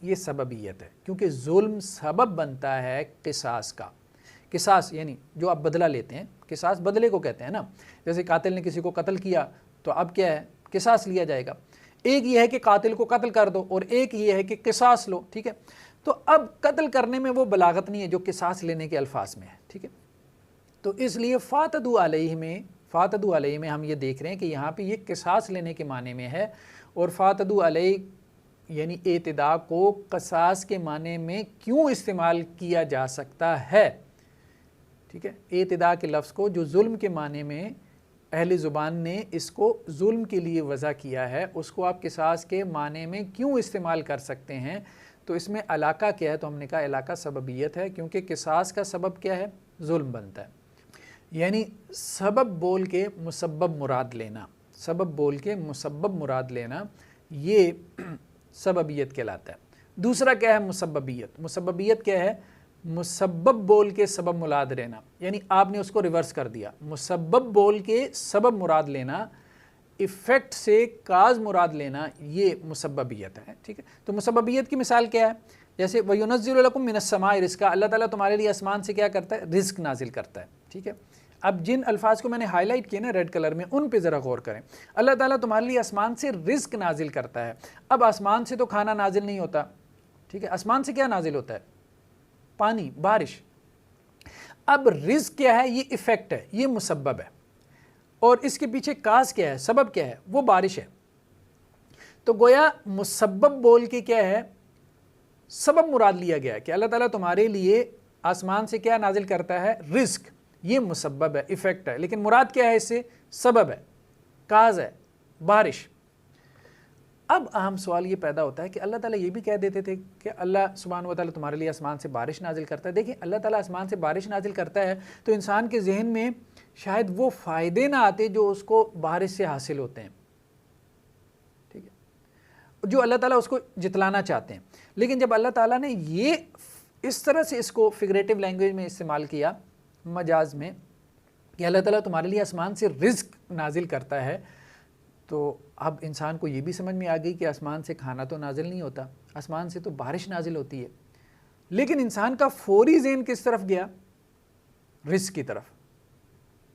یہ سببیت ہے, کیونکہ ظلم سبب بنتا ہے قصاص کا. قصاص یعنی جو آپ بدلہ لیتے ہیں, قصاص بدلے کو کہتے ہیں نا. جیسے قاتل نے کسی کو قتل کیا تو اب کیا ہے, قصاص لیا جائے گا. ایک یہ ہے کہ قاتل کو قتل کر دو اور ایک یہ ہے کہ قصاص لو, ٹھیک ہے. تو اب قتل کرنے میں وہ بلاغت نہیں ہے جو قصاص لینے کے الفاظ میں ہے, ٹھیک ہے. تو اس لیے فَاعْتَدُوا عَلَيْهِ میں ہم یہ دیکھ رہے ہیں کہ یہاں پہ یہ قصاص لینے کے معنی میں ہے. اور فَاعْتَدُوا عَلَيْهِ یعنی اعتداء کو قصاص کے معنی میں کیوں استعمال کیا جا سکتا ہے, ٹھیک ہے. اعتداء کے لفظ کو جو ظلم کے معنی میں اہل زبان نے اس کو ظلم کے لیے وضع کیا ہے, اس کو آپ قصاص کے معنی میں کیوں استعمال کر سکتے ہیں. تو اس میں علاقہ کیا ہے, تو ہم نے کہا علاقہ سببیت ہے, کیونکہ قصاص کا سبب کیا ہے, ظلم بنتا ہے. یعنی سبب بول کے مسبب مراد لینا, سبب بول کے مسبب مراد لینا, یہ سببیت کہلاتا ہے. دوسرا کیا ہے, مسببیت. مسببیت کیا ہے, مسبب بول کے سبب مراد لینا, یعنی آپ نے اس کو ریورس کر دیا. مسبب بول کے سبب مراد لینا, ایفیکٹ سے کاز مراد لینا یہ مسببیت ہے، ٹھیک ہے۔ تو مسببیت کی مثال کیا ہے؟ جیسے وَيُنَزِّلُ لَكُم مِّنَ السَّمَاءِ رِزْقًا، اللہ تعالیٰ تمہارے لیے آسمان سے کیا کرتا ہے؟ رزق نازل کرتا ہے، ٹھیک ہے۔ اب جن الفاظ کو میں نے ہائی لائٹ کیے نا ریڈ کلر میں، ان پہ ذرا غور کریں۔ اللہ تعالیٰ تمہارے لیے آسمان سے رزق نازل کرتا ہے۔ اب آسمان سے تو کھانا نازل نہیں ہوتا، ٹھیک ہے۔ آسمان سے کیا نازل ہوتا ہے؟ پانی، بارش۔ اب رزق کیا ہے؟ یہ ایفیکٹ ہے، یہ مسبب ہے، اور اس کے پیچھے کاز کیا ہے؟ سبب کیا ہے؟ وہ بارش ہے۔ تو گویا مسبب بول کے کیا ہے؟ سبب مراد لیا گیا ہے کہ اللہ تعالیٰ تمہارے لیے آسمان سے کیا نازل کرتا ہے؟ رزق۔ یہ مسبب ہے، ایفیکٹ ہے، لیکن مراد کیا ہے اس سے؟ سبب ہے، کاز ہے، بارش۔ اب اہم سوال یہ پیدا ہوتا ہے کہ اللہ تعالیٰ یہ بھی کہہ دیتے تھے کہ اللہ سبحانہ و تعالیٰ تمہارے لیے آسمان سے بارش نازل کرتا ہے۔ دیکھیں، اللہ تعالیٰ آسمان سے بارش نازل کرتا ہے تو انسان کے ذہن میں شاید وہ فائدے نہ آتے جو اس کو بارش سے حاصل ہوتے ہیں، ٹھیک ہے، جو اللہ تعالیٰ اس کو جتلانا چاہتے ہیں۔ لیکن جب اللہ تعالیٰ نے یہ اس طرح سے اس کو فگریٹو لینگویج میں استعمال کیا، مجاز میں، کہ اللہ تعالیٰ تمہارے لیے آسمان سے رزق نازل کرتا ہے، تو اب انسان کو یہ بھی سمجھ میں آ گئی کہ آسمان سے کھانا تو نازل نہیں ہوتا، آسمان سے تو بارش نازل ہوتی ہے۔ لیکن انسان کا فوری ذہن کس طرف گیا؟ رزق کی طرف۔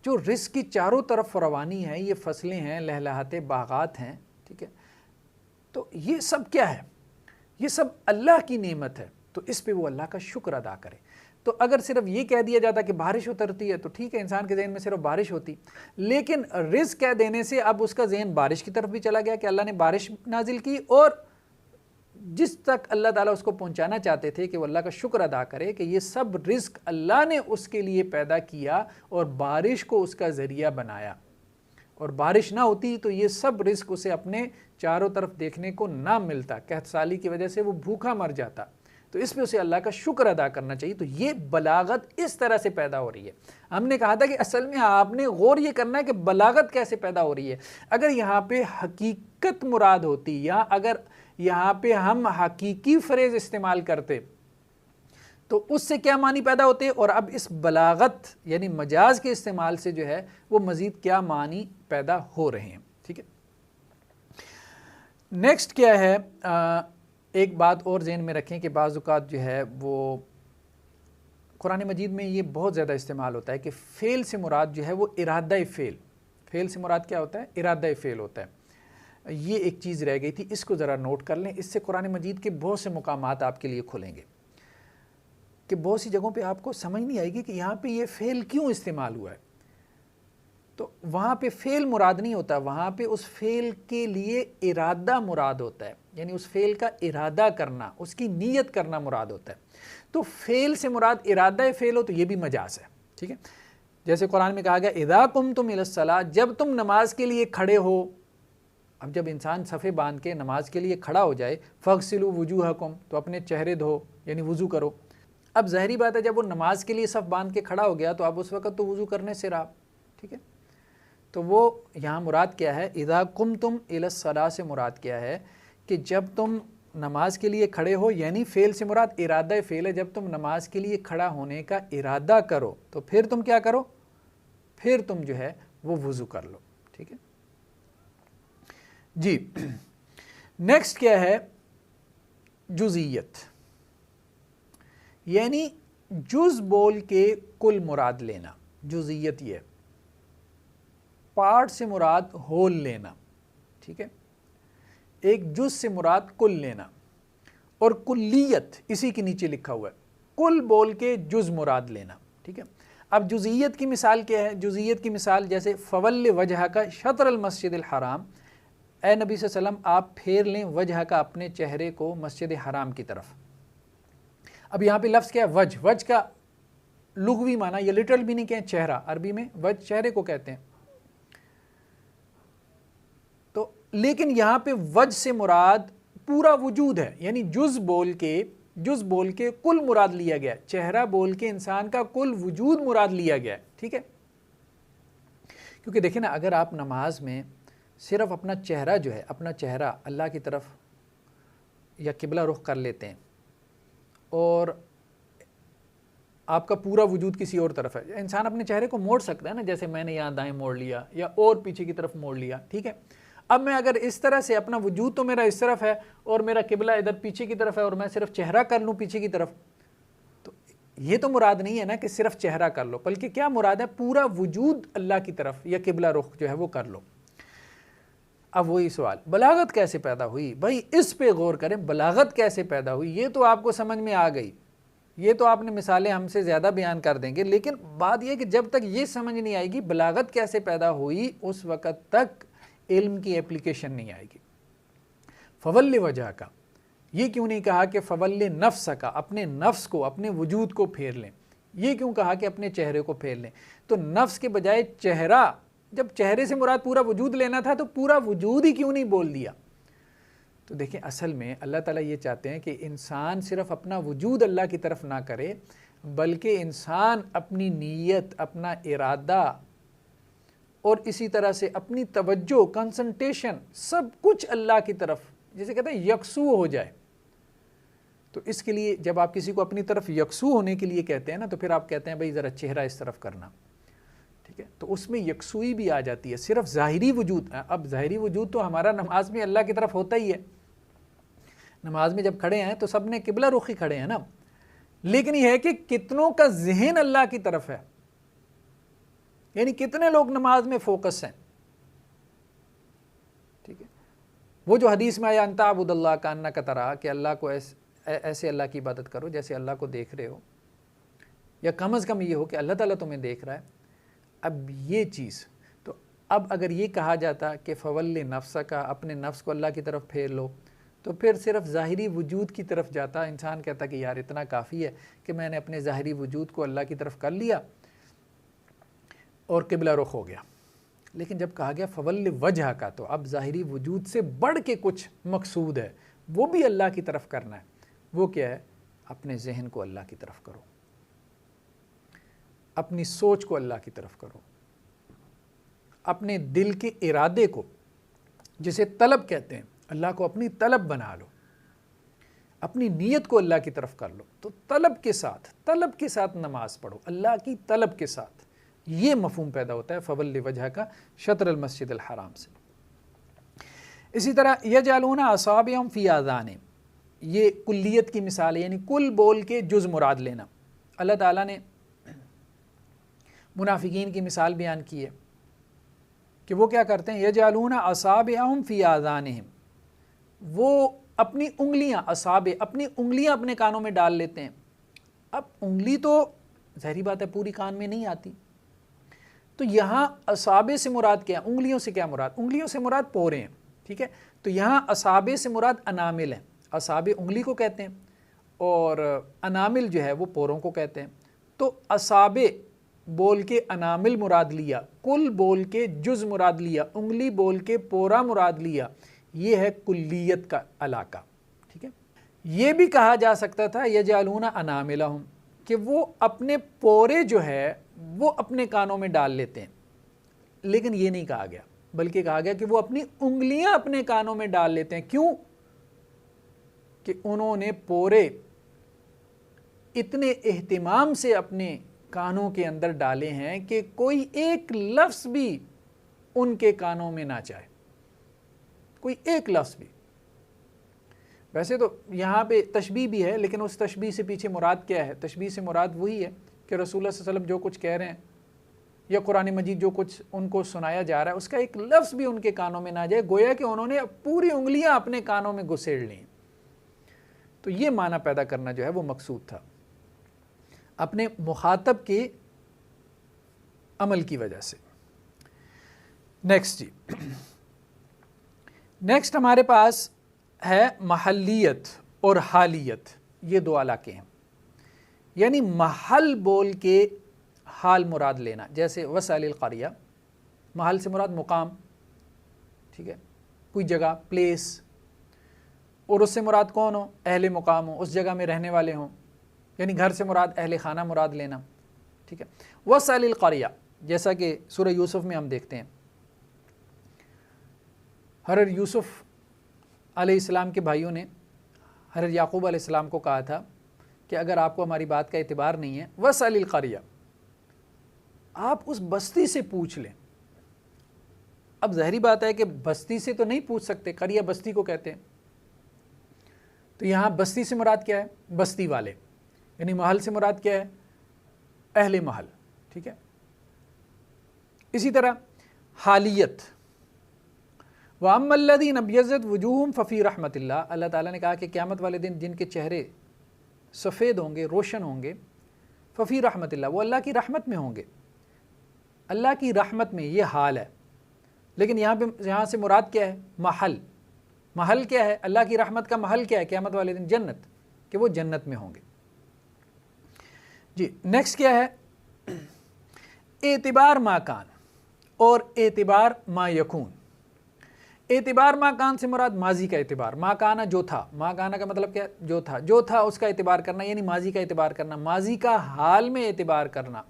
جو رزق کی چاروں طرف فراوانی ہے، یہ فصلیں ہیں، لہلہاتے باغات ہیں، ٹھیک ہے۔ تو یہ سب کیا ہے؟ یہ سب اللہ کی نعمت ہے، تو اس پہ وہ اللہ کا شکر ادا کرے۔ تو اگر صرف یہ کہہ دیا جاتا کہ بارش اترتی ہے تو ٹھیک ہے، انسان کے ذہن میں صرف بارش ہوتی، لیکن رزق کہہ دینے سے اب اس کا ذہن بارش کی طرف بھی چلا گیا کہ اللہ نے بارش نازل کی، اور جس تک اللہ تعالیٰ اس کو پہنچانا چاہتے تھے کہ وہ اللہ کا شکر ادا کرے کہ یہ سب رزق اللہ نے اس کے لیے پیدا کیا اور بارش کو اس کا ذریعہ بنایا، اور بارش نہ ہوتی تو یہ سب رزق اسے اپنے چاروں طرف دیکھنے کو نہ ملتا، قحط سالی کی وجہ سے وہ بھوکا مر جاتا۔ تو اس پہ اسے اللہ کا شکر ادا کرنا چاہیے۔ تو یہ بلاغت اس طرح سے پیدا ہو رہی ہے۔ ہم نے کہا تھا کہ اصل میں آپ نے غور یہ کرنا ہے کہ بلاغت کیسے پیدا ہو رہی ہے۔ اگر یہاں پہ حقیقت مراد ہوتی، یا اگر یہاں پہ ہم حقیقی فریز استعمال کرتے، تو اس سے کیا معنی پیدا ہوتے، اور اب اس بلاغت یعنی مجاز کے استعمال سے جو ہے وہ مزید کیا معنی پیدا ہو رہے ہیں، ٹھیک ہے۔ نیکسٹ کیا ہے؟ ایک بات اور ذہن میں رکھیں کہ بعض اوقات جو ہے وہ قرآن مجید میں یہ بہت زیادہ استعمال ہوتا ہے کہ فعل سے مراد جو ہے وہ ارادہ فعل۔ فعل سے مراد کیا ہوتا ہے؟ ارادہ فعل ہوتا ہے۔ یہ ایک چیز رہ گئی تھی، اس کو ذرا نوٹ کر لیں، اس سے قرآن مجید کے بہت سے مقامات آپ کے لیے کھلیں گے کہ بہت سی جگہوں پہ آپ کو سمجھ نہیں آئے گی کہ یہاں پہ یہ فعل کیوں استعمال ہوا ہے۔ تو وہاں پہ فعل مراد نہیں ہوتا، وہاں پہ اس فعل کے لیے ارادہ مراد ہوتا ہے، یعنی اس فعل کا ارادہ کرنا، اس کی نیت کرنا مراد ہوتا ہے۔ تو فعل سے مراد ارادہ فعل ہو تو یہ بھی مجاز ہے، ٹھیک ہے۔ جیسے قرآن میں کہا گیا اذا قمتم الی الصلاۃ، جب تم نماز کے لیے کھڑے ہو۔ اب جب انسان صفے باندھ کے نماز کے لیے کھڑا ہو جائے، فاغسلوا وجوہکم، تو اپنے چہرے دھو، یعنی وضو کرو۔ اب ظاہری بات ہے جب وہ نماز کے لیے صف باندھ کے کھڑا ہو گیا تو اب اس وقت تو وضو کرنے سے رہا، ٹھیک ہے۔ تو وہ یہاں مراد کیا ہے؟ اذا قمتم الی الصلاۃ سے مراد کیا ہے کہ جب تم نماز کے لیے کھڑے ہو، یعنی فعل سے مراد ارادہ فعل ہے، جب تم نماز کے لیے کھڑا ہونے کا ارادہ کرو تو پھر تم کیا کرو؟ پھر تم جو ہے وہ وضو کر لو، ٹھیک ہے جی۔ نیکسٹ کیا ہے؟ جزئیت، یعنی جز بول کے کل مراد لینا۔ جزئیت یہ پارٹ سے مراد ہول لینا، ٹھیک ہے۔ ایک جز سے مراد کل لینا، اور کلیت اسی کے نیچے لکھا ہوا ہے، کل بول کے جز مراد لینا، ٹھیک ہے۔ اب جزئیت کی مثال کیا ہے؟ جزئیت کی مثال جیسے فول وجہ کا شطر المسجد الحرام، اے نبی صلی اللہ علیہ وسلم آپ پھیر لیں وجہ کا، اپنے چہرے کو مسجد حرام کی طرف۔ اب یہاں پہ لفظ کیا ہے؟ وجہ۔ وجہ کا لغوی معنی یا لٹرل بھی نہیں کہیں، چہرہ، عربی میں وجہ چہرے کو کہتے ہیں۔ تو لیکن یہاں پہ وجہ سے مراد پورا وجود ہے، یعنی جز بول کے کل مراد لیا گیا، چہرہ بول کے انسان کا کل وجود مراد لیا گیا، ٹھیک ہے۔ کیونکہ دیکھیں نا، اگر آپ نماز میں صرف اپنا چہرہ جو ہے، اپنا چہرہ اللہ کی طرف یا قبلہ رخ کر لیتے ہیں، اور آپ کا پورا وجود کسی اور طرف ہے. انسان اپنے چہرے کو موڑ سکتا ہے نا, جیسے میں نے یہاں دائیں موڑ لیا یا اور پیچھے کی طرف موڑ لیا, ٹھیک ہے. اب میں اگر اس طرح سے اپنا وجود تو میرا اس طرف ہے اور میرا قبلہ ادھر پیچھے کی طرف ہے اور میں صرف چہرہ کر لوں پیچھے کی طرف, تو یہ تو مراد نہیں ہے نا کہ صرف چہرہ کر لو, بلکہ کیا مراد ہے, پورا وجود اللہ کی طرف یا قبلہ رخ جو ہے وہ کر لو. اب وہی سوال, بلاغت کیسے پیدا ہوئی؟ بھائی اس پہ غور کریں, بلاغت کیسے پیدا ہوئی. یہ تو آپ کو سمجھ میں آ گئی, یہ تو آپ نے مثالیں ہم سے زیادہ بیان کر دیں گے, لیکن بات یہ کہ جب تک یہ سمجھ نہیں آئے گی بلاغت کیسے پیدا ہوئی, اس وقت تک علم کی اپلیکیشن نہیں آئے گی. فول وجہ کا, یہ کیوں نہیں کہا کہ فول نفس کا, اپنے نفس کو, اپنے وجود کو پھیر لیں. یہ کیوں کہا کہ اپنے چہرے کو پھیر لیں؟ تو نفس کے بجائے چہرہ, جب چہرے سے مراد پورا وجود لینا تھا تو پورا وجود ہی کیوں نہیں بول دیا؟ تو دیکھیں اصل میں اللہ تعالیٰ یہ چاہتے ہیں کہ انسان صرف اپنا وجود اللہ کی طرف نہ کرے, بلکہ انسان اپنی نیت, اپنا ارادہ اور اسی طرح سے اپنی توجہ, کنسنٹریشن, سب کچھ اللہ کی طرف, جسے کہتے ہیں یکسو ہو جائے. تو اس کے لیے جب آپ کسی کو اپنی طرف یکسو ہونے کے لیے کہتے ہیں نا, تو پھر آپ کہتے ہیں بھائی ذرا چہرہ اس طرف کرنا, ٹھیک ہے. تو اس میں یکسوئی بھی آ جاتی ہے. صرف ظاہری وجود, اب ظاہری وجود تو ہمارا نماز میں اللہ کی طرف ہوتا ہی ہے. نماز میں جب کھڑے ہیں تو سب نے قبلہ رخی کھڑے ہیں نا, لیکن یہ ہے کہ کتنوں کا ذہن اللہ کی طرف ہے, یعنی کتنے لوگ نماز میں فوکس ہیں, ٹھیک ہے. وہ جو حدیث میں آیا ان تعبد اللہ کانک تراہ, کہ اللہ کو ایسے اللہ کی عبادت کرو جیسے اللہ کو دیکھ رہے ہو, یا کم از کم یہ ہو کہ اللہ تعالیٰ تمہیں دیکھ رہا ہے. اب یہ چیز تو اب اگر یہ کہا جاتا کہ فول نفس کا, اپنے نفس کو اللہ کی طرف پھیر لو, تو پھر صرف ظاہری وجود کی طرف جاتا. انسان کہتا کہ یار اتنا کافی ہے کہ میں نے اپنے ظاہری وجود کو اللہ کی طرف کر لیا اور قبلہ رخ ہو گیا. لیکن جب کہا گیا فول وجہ کا, تو اب ظاہری وجود سے بڑھ کے کچھ مقصود ہے, وہ بھی اللہ کی طرف کرنا ہے. وہ کیا ہے؟ اپنے ذہن کو اللہ کی طرف کرو, اپنی سوچ کو اللہ کی طرف کرو, اپنے دل کے ارادے کو, جسے طلب کہتے ہیں, اللہ کو اپنی طلب بنا لو, اپنی نیت کو اللہ کی طرف کر لو. تو طلب کے ساتھ نماز پڑھو, اللہ کی طلب کے ساتھ. یہ مفہوم پیدا ہوتا ہے فول وجہ کا شطر المسجد الحرام سے. اسی طرح یجعلون اصابعهم فی آذانہم, یہ کلیت کی مثال ہے, یعنی کل بول کے جز مراد لینا. اللہ تعالیٰ نے منافقین کی مثال بیان کی ہے کہ وہ کیا کرتے ہیں, یجعلون اصابعهم فی آذانہم, وہ اپنی انگلیاں, اصابع, اپنی انگلیاں اپنے کانوں میں ڈال لیتے ہیں. اب انگلی تو ظاہری بات ہے پوری کان میں نہیں آتی, تو یہاں اصابع سے مراد کیا ہے, انگلیوں سے کیا مراد؟ انگلیوں سے مراد پورے ہیں, ٹھیک ہے. تو یہاں اصابع سے مراد انامل ہیں. اصابع انگلی کو کہتے ہیں اور انامل جو ہے وہ پوروں کو کہتے ہیں. تو اصابع بول کے انامل مراد لیا, کل بول کے جز مراد لیا, انگلی بول کے پورا مراد لیا. یہ ہے کلیت کا علاقہ, ٹھیک ہے. یہ بھی کہا جا سکتا تھا یجعلون اناملہم, کہ وہ اپنے پورے جو ہے وہ اپنے کانوں میں ڈال لیتے ہیں, لیکن یہ نہیں کہا گیا, بلکہ کہا گیا کہ وہ اپنی انگلیاں اپنے کانوں میں ڈال لیتے ہیں. کیوں؟ کہ انہوں نے پورے اتنے اہتمام سے اپنے کانوں کے اندر ڈالے ہیں کہ کوئی ایک لفظ بھی ان کے کانوں میں نہ جائے, کوئی ایک لفظ بھی. ویسے تو یہاں پہ تشبیہ بھی ہے, لیکن اس تشبیہ سے پیچھے مراد کیا ہے؟ تشبیہ سے مراد وہی ہے کہ رسول اللہ صلی اللہ علیہ وسلم جو کچھ کہہ رہے ہیں یا قرآن مجید جو کچھ ان کو سنایا جا رہا ہے, اس کا ایک لفظ بھی ان کے کانوں میں نہ جائے, گویا کہ انہوں نے پوری انگلیاں اپنے کانوں میں گھسیڑ لیں. تو یہ معنی پیدا کرنا جو ہے وہ مقصود تھا اپنے مخاطب کے عمل کی وجہ سے. نیکسٹ ہمارے پاس ہے محلیت اور حالیت. یہ دو علاقے ہیں, یعنی محل بول کے حال مراد لینا. جیسے وسائل القریہ, محل سے مراد مقام, ٹھیک ہے, کوئی جگہ, پلیس, اور اس سے مراد کون ہو؟ اہل مقام ہو, اس جگہ میں رہنے والے ہوں, یعنی گھر سے مراد اہل خانہ مراد لینا, ٹھیک ہے. وسائل القریہ, جیسا کہ سورہ یوسف میں ہم دیکھتے ہیں, حضرت یوسف علیہ السلام کے بھائیوں نے حضرت یعقوب علیہ السلام کو کہا تھا کہ اگر آپ کو ہماری بات کا اعتبار نہیں ہے وَاسْأَلِ الْقَرْيَةَ، آپ اس بستی سے پوچھ لیں۔ اب ظاہری بات ہے کہ بستی سے تو نہیں پوچھ سکتے، قریہ بستی کو کہتے ہیں، تو یہاں بستی سے مراد کیا ہے؟ بستی والے، یعنی محل سے مراد کیا ہے؟ اہل محل، ٹھیک ہے۔ اسی طرح حالیت، وَأَمَّا الَّذِينَ ابْيَضَّتْ وُجُوهُمْ فَفِي رَحْمَةِ اللَّهِ، اللہ تعالیٰ نے کہا کہ قیامت والے دن جن کے چہرے سفید ہوں گے، روشن ہوں گے، ففی رحمت اللہ، وہ اللہ کی رحمت میں ہوں گے، اللہ کی رحمت میں، یہ حال ہے۔ لیکن یہاں سے مراد کیا ہے؟ محل۔ محل کیا ہے؟ اللہ کی رحمت کا محل کیا ہے قیامت والے دن؟ جنت، کہ وہ جنت میں ہوں گے۔ جی نیکسٹ کیا ہے؟ اعتبار ما کان اور اعتبار ما یکون۔ اعتبار ما کان سے مراد ماضی کا اعتبار، ما کانا جو تھا، ما کانا کا مطلب کیا؟ جو تھا، جو تھا اس کا اعتبار کرنا، یعنی ماضی کا اعتبار کرنا، ماضی کا حال میں اعتبار کرنا۔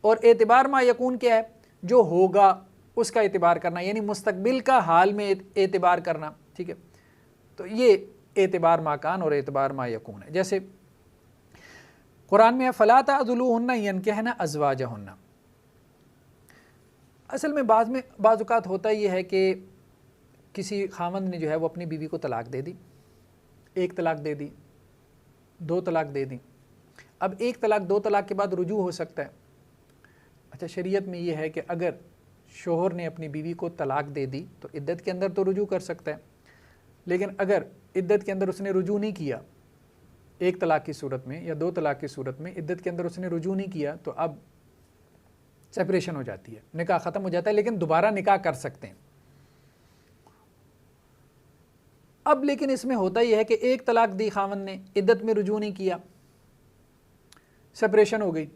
اور اعتبار ما یکون کیا ہے؟ جو ہوگا اس کا اعتبار کرنا، یعنی مستقبل کا حال میں اعتبار کرنا، ٹھیک ہے۔ تو یہ اعتبار ما کان اور اعتبار ما یکون ہے۔ جیسے قرآن میں فَلَا تَعْضُلُوهُنَّ يَنْكِحْنَ أَزْوَاجَهُنَّ، اصل میں بعض اوقات ہوتا یہ ہے کہ کسی خاوند نے جو ہے وہ اپنی بیوی کو طلاق دے دی، ایک طلاق دے دی، دو طلاق دے دی۔ اب ایک طلاق دو طلاق کے بعد رجوع ہو سکتا ہے۔ اچھا شریعت میں یہ ہے کہ اگر شوہر نے اپنی بیوی کو طلاق دے دی تو عدت کے اندر تو رجوع کر سکتا ہے، لیکن اگر عدت کے اندر اس نے رجوع نہیں کیا، ایک طلاق کی صورت میں یا دو طلاق کی صورت میں عدت کے اندر اس نے رجوع نہیں کیا، تو اب سیپریشن ہو جاتی ہے، نکاح ختم ہو جاتا ہے، لیکن دوبارہ نکاح کر سکتے ہیں۔ اب لیکن اس میں ہوتا یہ ہے کہ ایک طلاق دی خاوند نے، عدت میں رجوع نہیں کیا، سیپریشن ہو گئی،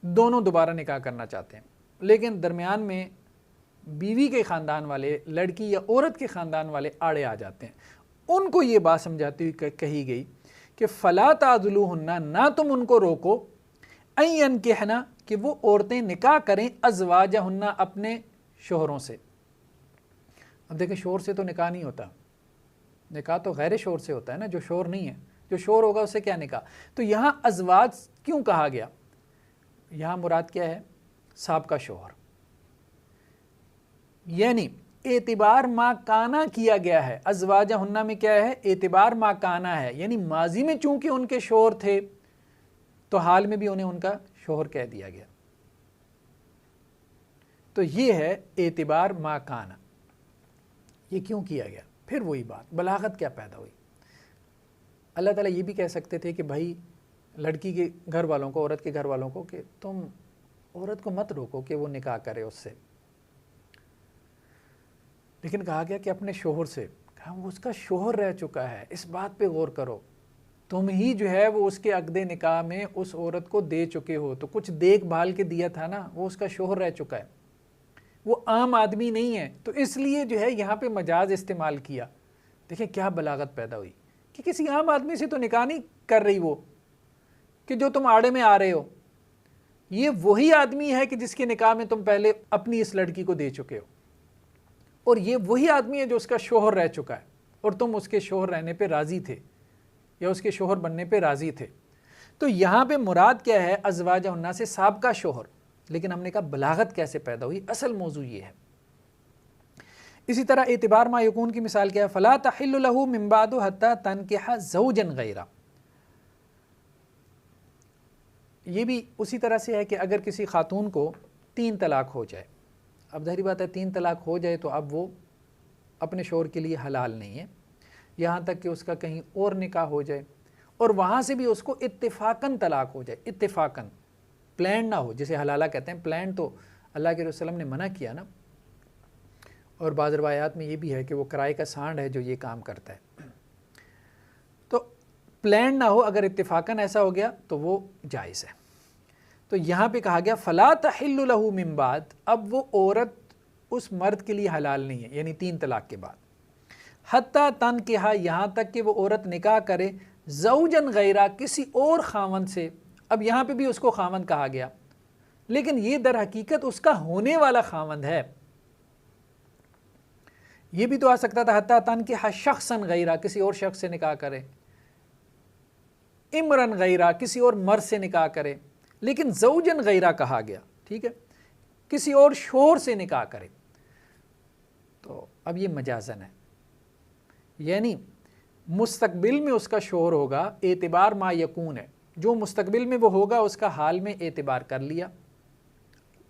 دونوں دوبارہ نکاح کرنا چاہتے ہیں، لیکن درمیان میں بیوی کے خاندان والے، لڑکی یا عورت کے خاندان والے آڑے آ جاتے ہیں۔ ان کو یہ بات سمجھاتی ہوئی کہی گئی کہ فَلَا تَعْضُلُوهُنَّ، نہ تم ان کو روکو، أَن يَنْكِحْنَ، کہ وہ عورتیں نکاح کریں، أَزْوَاجَهُنَّ، اپنے شوہروں سے۔ اب دیکھیں شوہر سے تو نکاح نہیں ہوتا، نکاح تو غیر شوہر سے ہوتا ہے نا، جو شوہر نہیں ہے، جو شوہر ہوگا اس سے کیا نکاح۔ تو یہاں ازواج کیوں کہا گیا؟ یہاں مراد کیا ہے؟ سابقہ شوہر، یعنی اعتبار ما کانا کیا گیا ہے۔ ازواجہن میں کیا ہے؟ اعتبار ما کانا ہے، یعنی ماضی میں چونکہ ان کے شوہر تھے تو حال میں بھی انہیں ان کا شوہر کہہ دیا گیا۔ تو یہ ہے اعتبار ما کانا، یہ کیوں کیا گیا؟ پھر وہی بات، بلاغت کیا پیدا ہوئی؟ اللہ تعالیٰ یہ بھی کہہ سکتے تھے کہ بھائی لڑکی کے گھر والوں کو، عورت کے گھر والوں کو، کہ تم عورت کو مت روکو کہ وہ نکاح کرے اس سے، لیکن کہا گیا کہ اپنے شوہر سے، کہا وہ اس کا شوہر رہ چکا ہے، اس بات پہ غور کرو، تم ہی جو ہے وہ اس کے عقد نکاح میں اس عورت کو دے چکے ہو، تو کچھ دیکھ بھال کے دیا تھا نا، وہ اس کا شوہر رہ چکا ہے، وہ عام آدمی نہیں ہے، تو اس لیے جو ہے یہاں پہ مجاز استعمال کیا۔ دیکھیں کیا بلاغت پیدا ہوئی کہ کسی عام آدمی سے تو نکاح نہیں کر رہی وہ، کہ جو تم آڑے میں آ رہے ہو، یہ وہی آدمی ہے کہ جس کے نکاح میں تم پہلے اپنی اس لڑکی کو دے چکے ہو، اور یہ وہی آدمی ہے جو اس کا شوہر رہ چکا ہے، اور تم اس کے شوہر رہنے پہ راضی تھے یا اس کے شوہر بننے پہ راضی تھے۔ تو یہاں پہ مراد کیا ہے؟ ازواجہن سے سابقہ شوہر، لیکن ہم نے کہا بلاغت کیسے پیدا ہوئی؟ اصل موضوع یہ ہے۔ اسی طرح اعتبار ما یکون کی مثال کیا ہے؟ فَلَا تَحِلُّ لَهُ مِن بَعْدُ حَتَّى تَنْكِحَ زَوْجًا غَيْرَهُ، یہ بھی اسی طرح سے ہے کہ اگر کسی خاتون کو 3 طلاق ہو جائے، اب ظاہری بات ہے 3 طلاق ہو جائے تو اب وہ اپنے شوہر کے لیے حلال نہیں ہے، یہاں تک کہ اس کا کہیں اور نکاح ہو جائے اور وہاں سے بھی اس کو اتفاقاً طلاق ہو جائے، اتفاقاً، پلان نہ ہو، جسے حلالہ کہتے ہیں۔ پلان تو اللہ کے رسول صلی اللہ علیہ وسلم نے منع کیا نا، اور بعض روایات میں یہ بھی ہے کہ وہ کرائے کا سانڈ ہے جو یہ کام کرتا ہے۔ تو پلان نہ ہو، اگر اتفاقاً ایسا ہو گیا تو وہ جائز ہے۔ تو یہاں پہ کہا گیا فَلَا تَحِلُّ لَهُ مِن بَعْد، اب وہ عورت اس مرد کے لیے حلال نہیں ہے، یعنی 3 طلاق کے بعد، حتیٰ تنکحہ، یہاں تک کہ وہ عورت نکاح کرے، زوجن غیرہ، کسی اور خاوند سے۔ اب یہاں پہ بھی اس کو خاوند کہا گیا، لیکن یہ در حقیقت اس کا ہونے والا خاوند ہے۔ یہ بھی تو آ سکتا تھا حتیٰ تنکحہ شخصاً غیرہ، کسی اور شخص سے نکاح کرے۔ امرن غیرہ کسی اور مرد سے نکاح کرے، لیکن زوجن غیرہ کہا گیا، ٹھیک ہے، کسی اور شوہر سے نکاح کرے، تو اب یہ مجازن ہے، یعنی مستقبل میں اس کا شوہر ہوگا، اعتبار ما یکون ہے، جو مستقبل میں وہ ہوگا اس کا حال میں اعتبار کر لیا،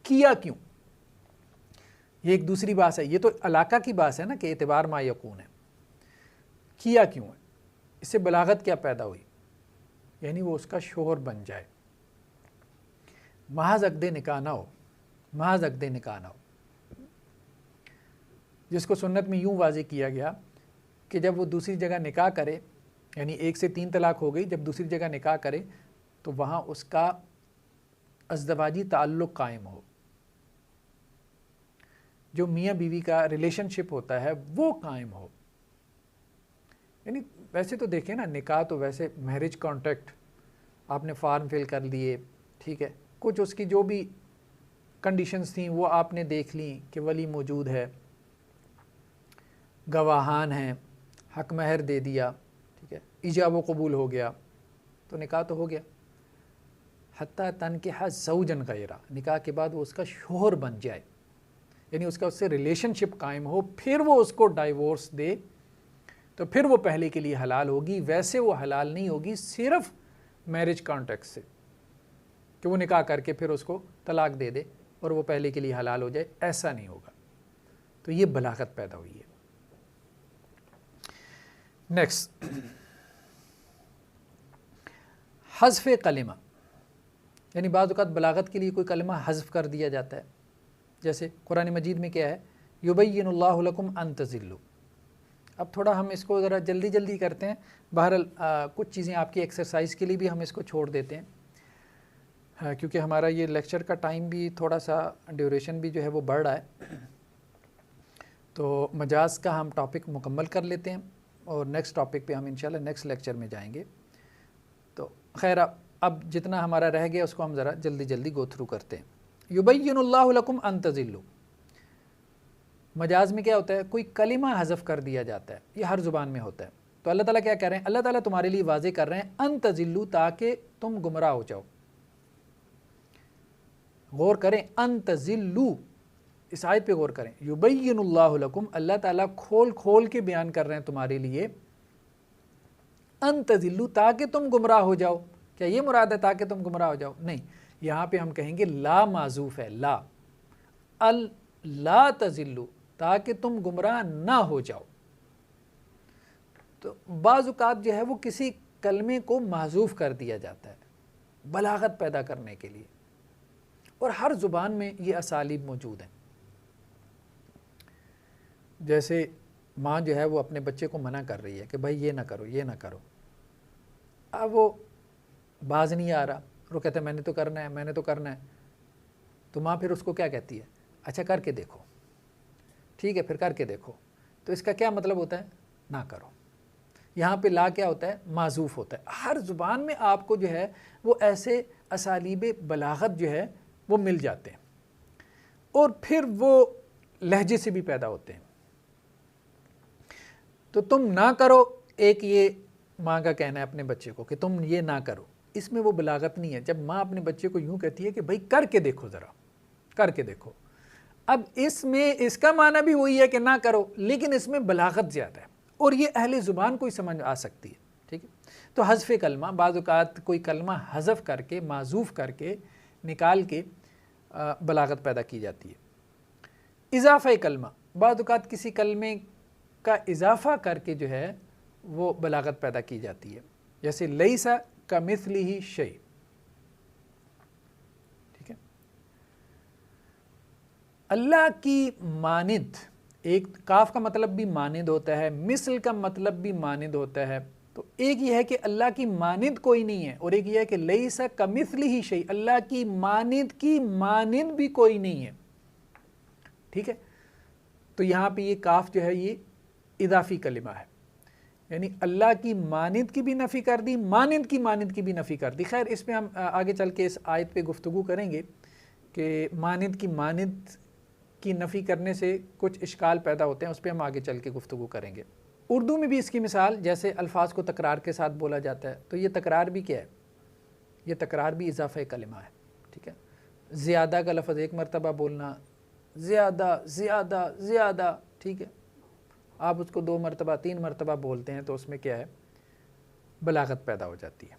کیا کیوں؟ یہ ایک دوسری بات ہے، یہ تو علاقہ کی بات ہے نا کہ اعتبار ما یکون ہے، کیا کیوں ہے؟ اس سے بلاغت کیا پیدا ہوئی؟ یعنی وہ اس کا شوہر بن جائے، محض عقد نکاح نہ ہو، محض عقد نکاح نہ ہو، جس کو سنت میں یوں واضح کیا گیا کہ جب وہ دوسری جگہ نکاح کرے، یعنی 1 سے 3 طلاق ہو گئی، جب دوسری جگہ نکاح کرے تو وہاں اس کا ازدواجی تعلق قائم ہو، جو میاں بیوی کا ریلیشن شپ ہوتا ہے وہ قائم ہو۔ یعنی ویسے تو دیکھیں نا، نکاح تو ویسے میرج کانٹریکٹ آپ نے فارم فل کر لیے، ٹھیک ہے، کچھ اس کی جو بھی کنڈیشنز تھیں وہ آپ نے دیکھ لیں کہ ولی موجود ہے، گواہان ہیں، حق مہر دے دیا، ٹھیک ہے، ایجاب و قبول ہو گیا، تو نکاح تو ہو گیا۔ حتیٰ تنکح زوجن غیرہ، نکاح کے بعد وہ اس کا شوہر بن جائے، یعنی اس کا اس سے ریلیشن شپ قائم ہو، پھر وہ اس کو ڈائیورس دے تو پھر وہ پہلے کے لیے حلال ہوگی، ویسے وہ حلال نہیں ہوگی صرف میرج کانٹریکٹ سے، کہ وہ نکاح کر کے پھر اس کو طلاق دے دے اور وہ پہلے کے لیے حلال ہو جائے، ایسا نہیں ہوگا۔ تو یہ بلاغت پیدا ہوئی ہے۔ نیکسٹ، حذف کلمہ، یعنی بعض اوقات بلاغت کے لیے کوئی کلمہ حذف کر دیا جاتا ہے، جیسے قرآن مجید میں کیا ہے، یبین اللہ لکم ان تضلوا۔ اب تھوڑا ہم اس کو ذرا جلدی جلدی کرتے ہیں، بہرحال کچھ چیزیں آپ کی ایکسرسائز کے لیے بھی ہم اس کو چھوڑ دیتے ہیں، کیونکہ ہمارا یہ لیکچر کا ٹائم بھی تھوڑا سا ڈیوریشن بھی جو ہے وہ بڑھ رہا ہے، تو مجاز کا ہم ٹاپک مکمل کر لیتے ہیں اور نیکسٹ ٹاپک پہ ہم انشاءاللہ نیکسٹ لیکچر میں جائیں گے۔ تو خیر اب جتنا ہمارا رہ گیا اس کو ہم ذرا جلدی جلدی گو تھرو کرتے ہیں۔ یبین اللہ لکم ان تضلوا، مجاز میں کیا ہوتا ہے، کوئی کلمہ حذف کر دیا جاتا ہے، یہ ہر زبان میں ہوتا ہے۔ تو اللہ تعالیٰ کیا کہہ رہے ہیں، اللہ تعالیٰ تمہارے لیے واضح کر رہے ہیں ان تضلوا، تاکہ تم گمراہ ہو جاؤ۔ غور کریں، ان تضلوا، اس آیت پہ غور کریں، یبین اللہ لکم، اللہ تعالیٰ کھول کھول کے بیان کر رہے ہیں تمہارے لیے، ان تضلوا، تاکہ تم گمراہ ہو جاؤ۔ کیا یہ مراد ہے تاکہ تم گمراہ ہو جاؤ؟ نہیں، یہاں پہ ہم کہیں گے لا معذوف ہے، لا لا تضلوا، تاکہ تم گمراہ نہ ہو جاؤ۔ تو بعض اوقات جو ہے وہ کسی کلمے کو محذوف کر دیا جاتا ہے بلاغت پیدا کرنے کے لیے، اور ہر زبان میں یہ اسالیب موجود ہیں۔ جیسے ماں جو ہے وہ اپنے بچے کو منع کر رہی ہے کہ بھائی یہ نہ کرو، یہ نہ کرو، اب وہ باز نہیں آ رہا، وہ کہتا ہے میں نے تو کرنا ہے، میں نے تو کرنا ہے، تو ماں پھر اس کو کیا کہتی ہے، اچھا کر کے دیکھو، ٹھیک ہے پھر کر کے دیکھو۔ تو اس کا کیا مطلب ہوتا ہے، نہ کرو۔ یہاں پہ لا کیا ہوتا ہے، معذوف ہوتا ہے۔ ہر زبان میں آپ کو جو ہے وہ ایسے اسالیب بلاغت جو ہے وہ مل جاتے ہیں، اور پھر وہ لہجے سے بھی پیدا ہوتے ہیں۔ تو تم نہ کرو، ایک یہ ماں کا کہنا ہے اپنے بچے کو کہ تم یہ نہ کرو، اس میں وہ بلاغت نہیں ہے۔ جب ماں اپنے بچے کو یوں کہتی ہے کہ بھائی کر کے دیکھو، ذرا کر کے دیکھو، اب اس میں اس کا معنی بھی وہی ہے کہ نہ کرو، لیکن اس میں بلاغت زیادہ ہے، اور یہ اہل زبان کو ہی سمجھ آ سکتی ہے، ٹھیک ہے۔ تو حذف کلمہ، بعض اوقات کوئی کلمہ حذف کر کے، معذوف کر کے، نکال کے بلاغت پیدا کی جاتی ہے۔ اضافہ کلمہ، بعض اوقات کسی کلمے کا اضافہ کر کے جو ہے وہ بلاغت پیدا کی جاتی ہے، جیسے لیس کمثلہ شیء، ٹھیک ہے۔ اللہ کی مانند، ایک کاف کا مطلب بھی مانند ہوتا ہے، مثل کا مطلب بھی مانند ہوتا ہے۔ تو ایک یہ ہے کہ اللہ کی مانند کوئی نہیں ہے، اور ایک یہ ہے کہ لیس کمثلہ شیء، اللہ کی مانند بھی کوئی نہیں ہے، ٹھیک ہے۔ تو یہاں پہ یہ کاف جو ہے یہ اضافی کلمہ ہے، یعنی اللہ کی مانند کی بھی نفی کر دی، مانند کی بھی نفی کر دی۔ خیر اس پہ ہم آگے چل کے اس آیت پہ گفتگو کریں گے کہ مانند کی نفی کرنے سے کچھ اشکال پیدا ہوتے ہیں، اس پہ ہم آگے چل کے گفتگو کریں گے۔ اردو میں بھی اس کی مثال، جیسے الفاظ کو تکرار کے ساتھ بولا جاتا ہے، تو یہ تکرار بھی کیا ہے؟ یہ تکرار بھی اضافہ کلمہ ہے، ٹھیک ہے؟ زیادہ کا لفظ ایک مرتبہ بولنا، زیادہ زیادہ زیادہ، ٹھیک ہے؟ آپ اس کو 2 مرتبہ 3 مرتبہ بولتے ہیں تو اس میں کیا ہے؟ بلاغت پیدا ہو جاتی ہے۔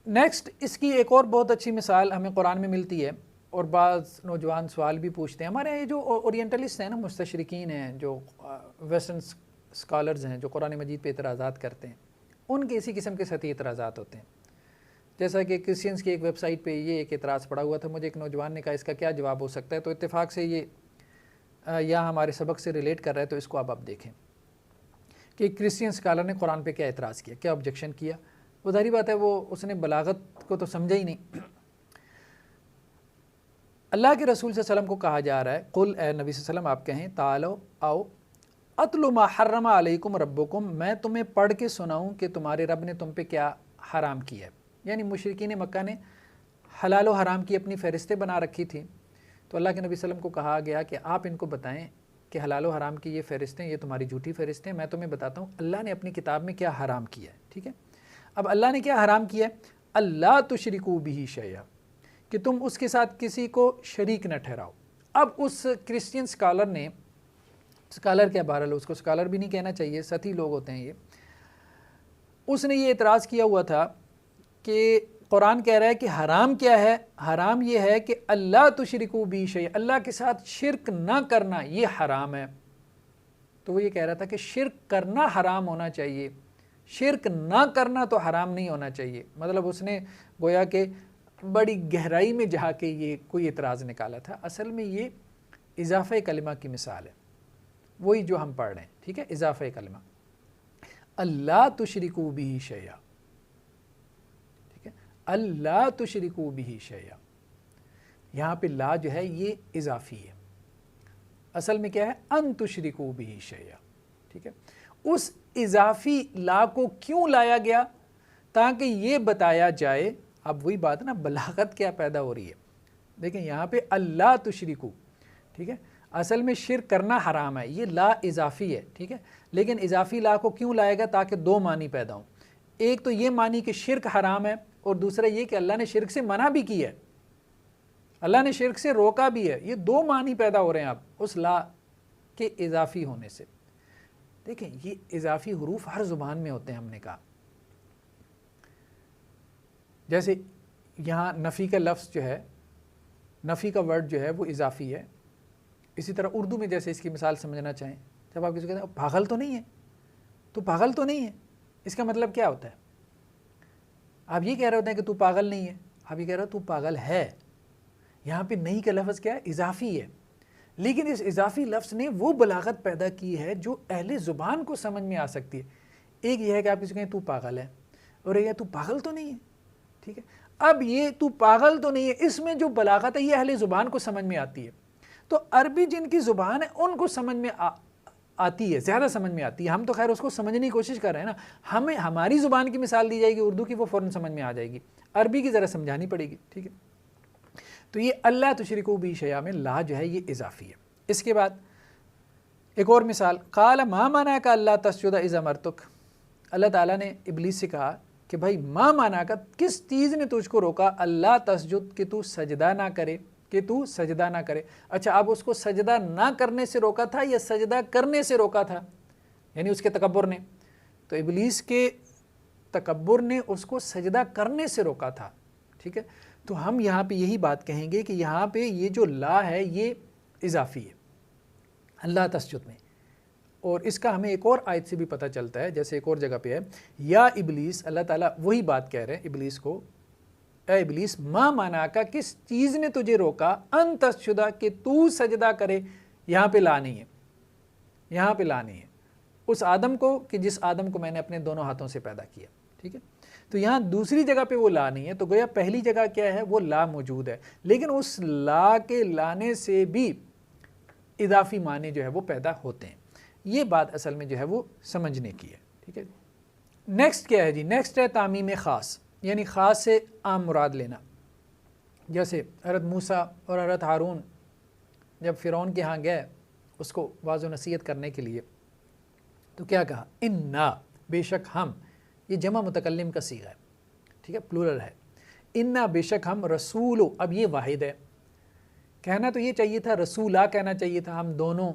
نیکسٹ، اس کی ایک اور بہت اچھی مثال ہمیں قرآن میں ملتی ہے، اور بعض نوجوان سوال بھی پوچھتے ہیں، ہمارے یہ جو اورینٹلسٹ ہیں نا، مستشرقین ہیں، جو ویسٹرن اسکالرز ہیں، جو قرآن مجید پہ اعتراضات کرتے ہیں، ان کے اسی قسم کے سطحی اعتراضات ہوتے ہیں۔ جیسا کہ کرسچنس کی ایک ویب سائٹ پہ یہ ایک اعتراض پڑا ہوا تھا، مجھے ایک نوجوان نے کہا اس کا کیا جواب ہو سکتا ہے، تو اتفاق سے یہ یا ہمارے سبق سے ریلیٹ کر رہا ہے، تو اس کو آپ دیکھیں کہ ایک کرسچین اسکالر نے قرآن پہ کیا اعتراض کیا، کیا آبجیکشن کیا۔ وہ ظاہری بات ہے وہ اس نے بلاغت کو تو سمجھا ہی نہیں۔ اللہ کے رسول صلی اللہ علیہ وسلم کو کہا جا رہا ہے، قل، اے نبی صلی اللہ علیہ وسلم آپ کہیں، تعالو آؤ، اتلو ما حرم علیکم ربکم، میں تمہیں پڑھ کے سناؤں کہ تمہارے رب نے تم پہ کیا حرام کیا ہے۔ یعنی مشرکین مکہ نے حلال و حرام کی اپنی فہرستیں بنا رکھی تھی، تو اللہ کے نبی صلی اللہ علیہ وسلم کو کہا گیا کہ آپ ان کو بتائیں کہ حلال و حرام کی یہ فہرستیں، یہ تمہاری جھوٹی فہرستیں، میں تمہیں بتاتا ہوں اللہ نے اپنی کتاب میں کیا حرام کیا ہے، ٹھیک ہے؟ اب اللہ نے کیا حرام کیا ہے؟ اللہ تشرکو بہ شیئا، کہ تم اس کے ساتھ کسی کو شریک نہ ٹھہراؤ۔ اب اس کرسچین اسکالر نے، اسکالر کیا، بہرحال اس کو اسکالر بھی نہیں کہنا چاہیے، سطحی لوگ ہوتے ہیں یہ، اس نے یہ اعتراض کیا ہوا تھا کہ قرآن کہہ رہا ہے کہ حرام کیا ہے؟ حرام یہ ہے کہ اللہ تشرکو بہ شیئا، اللہ کے ساتھ شرک نہ کرنا یہ حرام ہے۔ تو وہ یہ کہہ رہا تھا کہ شرک کرنا حرام ہونا چاہیے، شرک نہ کرنا تو حرام نہیں ہونا چاہیے۔ مطلب اس نے گویا کہ بڑی گہرائی میں جا کے یہ کوئی اعتراض نکالا تھا۔ اصل میں یہ اضافہ کلمہ کی مثال ہے، وہی جو ہم پڑھ رہے ہیں، ٹھیک ہے؟ اضافہ کلمہ، اللہ تشرکو بہ شیئا، ٹھیک ہے؟ اللہ تشرکو بہ شیئا، یہاں پہ لا جو ہے یہ اضافی ہے، اصل میں کیا ہے؟ ان تشرکو بہ شیئا، ٹھیک ہے؟ اس اضافی لا کو کیوں لایا گیا؟ تاکہ یہ بتایا جائے، اب وہی بات نا، بلاغت کیا پیدا ہو رہی ہے، دیکھیں یہاں پہ اللہ تشرکو، ٹھیک ہے؟ اصل میں شرک کرنا حرام ہے، یہ لا اضافی ہے، ٹھیک ہے؟ لیکن اضافی لا کو کیوں لائے گا؟ تاکہ 2 معنی پیدا ہوں، ایک تو یہ معنی کہ شرک حرام ہے، اور دوسرا یہ کہ اللہ نے شرک سے منع بھی کی ہے، اللہ نے شرک سے روکا بھی ہے۔ یہ 2 معنی پیدا ہو رہے ہیں اب اس لا کے اضافی ہونے سے۔ دیکھیں یہ اضافی حروف ہر زبان میں ہوتے ہیں، ہم نے کہا، جیسے یہاں نفی کا لفظ جو ہے، نفی کا ورڈ جو ہے وہ اضافی ہے۔ اسی طرح اردو میں جیسے اس کی مثال سمجھنا چاہیں، جب آپ کسی کو کہتے ہیں پاگل تو نہیں ہے، تو پاگل تو نہیں ہے، اس کا مطلب کیا ہوتا ہے؟ آپ یہ کہہ رہے ہوتے ہیں کہ تو پاگل نہیں ہے، آپ یہ کہہ رہے ہو تو پاگل ہے۔ یہاں پہ نہیں کا لفظ کیا ہے؟ اضافی ہے، لیکن اس اضافی لفظ نے وہ بلاغت پیدا کی ہے جو اہل زبان کو سمجھ میں آ سکتی ہے۔ ایک یہ ہے کہ آپ کسی کو کہیں تو پاگل ہے، اور ایک ہے تو پاگل تو نہیں ہے، ٹھیک ہے؟ اب یہ تو پاگل تو نہیں ہے، اس میں جو بلاغت ہے یہ اہل زبان کو سمجھ میں آتی ہے۔ تو عربی جن کی زبان ہے ان کو سمجھ میں آتی ہے، زیادہ سمجھ میں آتی ہے۔ ہم تو خیر اس کو سمجھنے کی کوشش کر رہے ہیں نا، ہمیں ہماری زبان کی مثال دی جائے گی اردو کی، وہ فوراً سمجھ میں آ جائے گی، عربی کی ذرا سمجھانی پڑے گی، ٹھیک ہے؟ تو یہ اللہ تشرکو بہ شیئا میں لا جو ہے یہ اضافی ہے۔ اس کے بعد ایک اور مثال، قال ما منعک الا تسجد اذ امرتک، اللہ تعالیٰ نے ابلیس سے کہا کہ بھائی ما منعک، کس چیز نے تجھ کو روکا، اللہ تسجد، کہ تو سجدہ نہ کرے، کہ تو سجدہ نہ کرے۔ اچھا، اب اس کو سجدہ نہ کرنے سے روکا تھا یا سجدہ کرنے سے روکا تھا؟ یعنی اس کے تکبر نے، تو ابلیس کے تکبر نے اس کو سجدہ کرنے سے روکا تھا، ٹھیک ہے؟ تو ہم یہاں پہ یہی بات کہیں گے کہ یہاں پہ یہ جو لا ہے یہ اضافی ہے اللہ تسجد میں، اور اس کا ہمیں ایک اور آیت سے بھی پتہ چلتا ہے، جیسے ایک اور جگہ پہ ہے، یا ابلیس، اللہ تعالیٰ وہی بات کہہ رہے ہیں ابلیس کو، اے ابلیس، ما منعک، کس چیز نے تجھے روکا، ان تسجد، کہ تو سجدہ کرے۔ یہاں پہ لا نہیں ہے، یہاں پہ لا نہیں ہے، اس آدم کو، کہ جس آدم کو میں نے اپنے دونوں ہاتھوں سے پیدا کیا، ٹھیک ہے؟ تو یہاں دوسری جگہ پہ وہ لا نہیں ہے، تو گویا پہلی جگہ کیا ہے؟ وہ لا موجود ہے، لیکن اس لا کے لانے سے بھی اضافی معنی جو ہے وہ پیدا ہوتے ہیں۔ یہ بات اصل میں جو ہے وہ سمجھنے کی ہے، ٹھیک ہے؟ نیکسٹ کیا ہے جی؟ نیکسٹ ہے تعمیم خاص، یعنی خاص سے عام مراد لینا۔ جیسے حضرت موسیٰ اور حضرت ہارون جب فرعون کے ہاں گئے اس کو واعظ و نصیحت کرنے کے لیے، تو کیا کہا؟ انا، بے شک ہم، یہ جمع متکلم کا صیغہ ہے، ٹھیک ہے، پلورل ہے، انا بے شک ہم، رسولو، اب یہ واحد ہے، کہنا تو یہ چاہیے تھا رسولا کہنا چاہیے تھا ہم دونوں،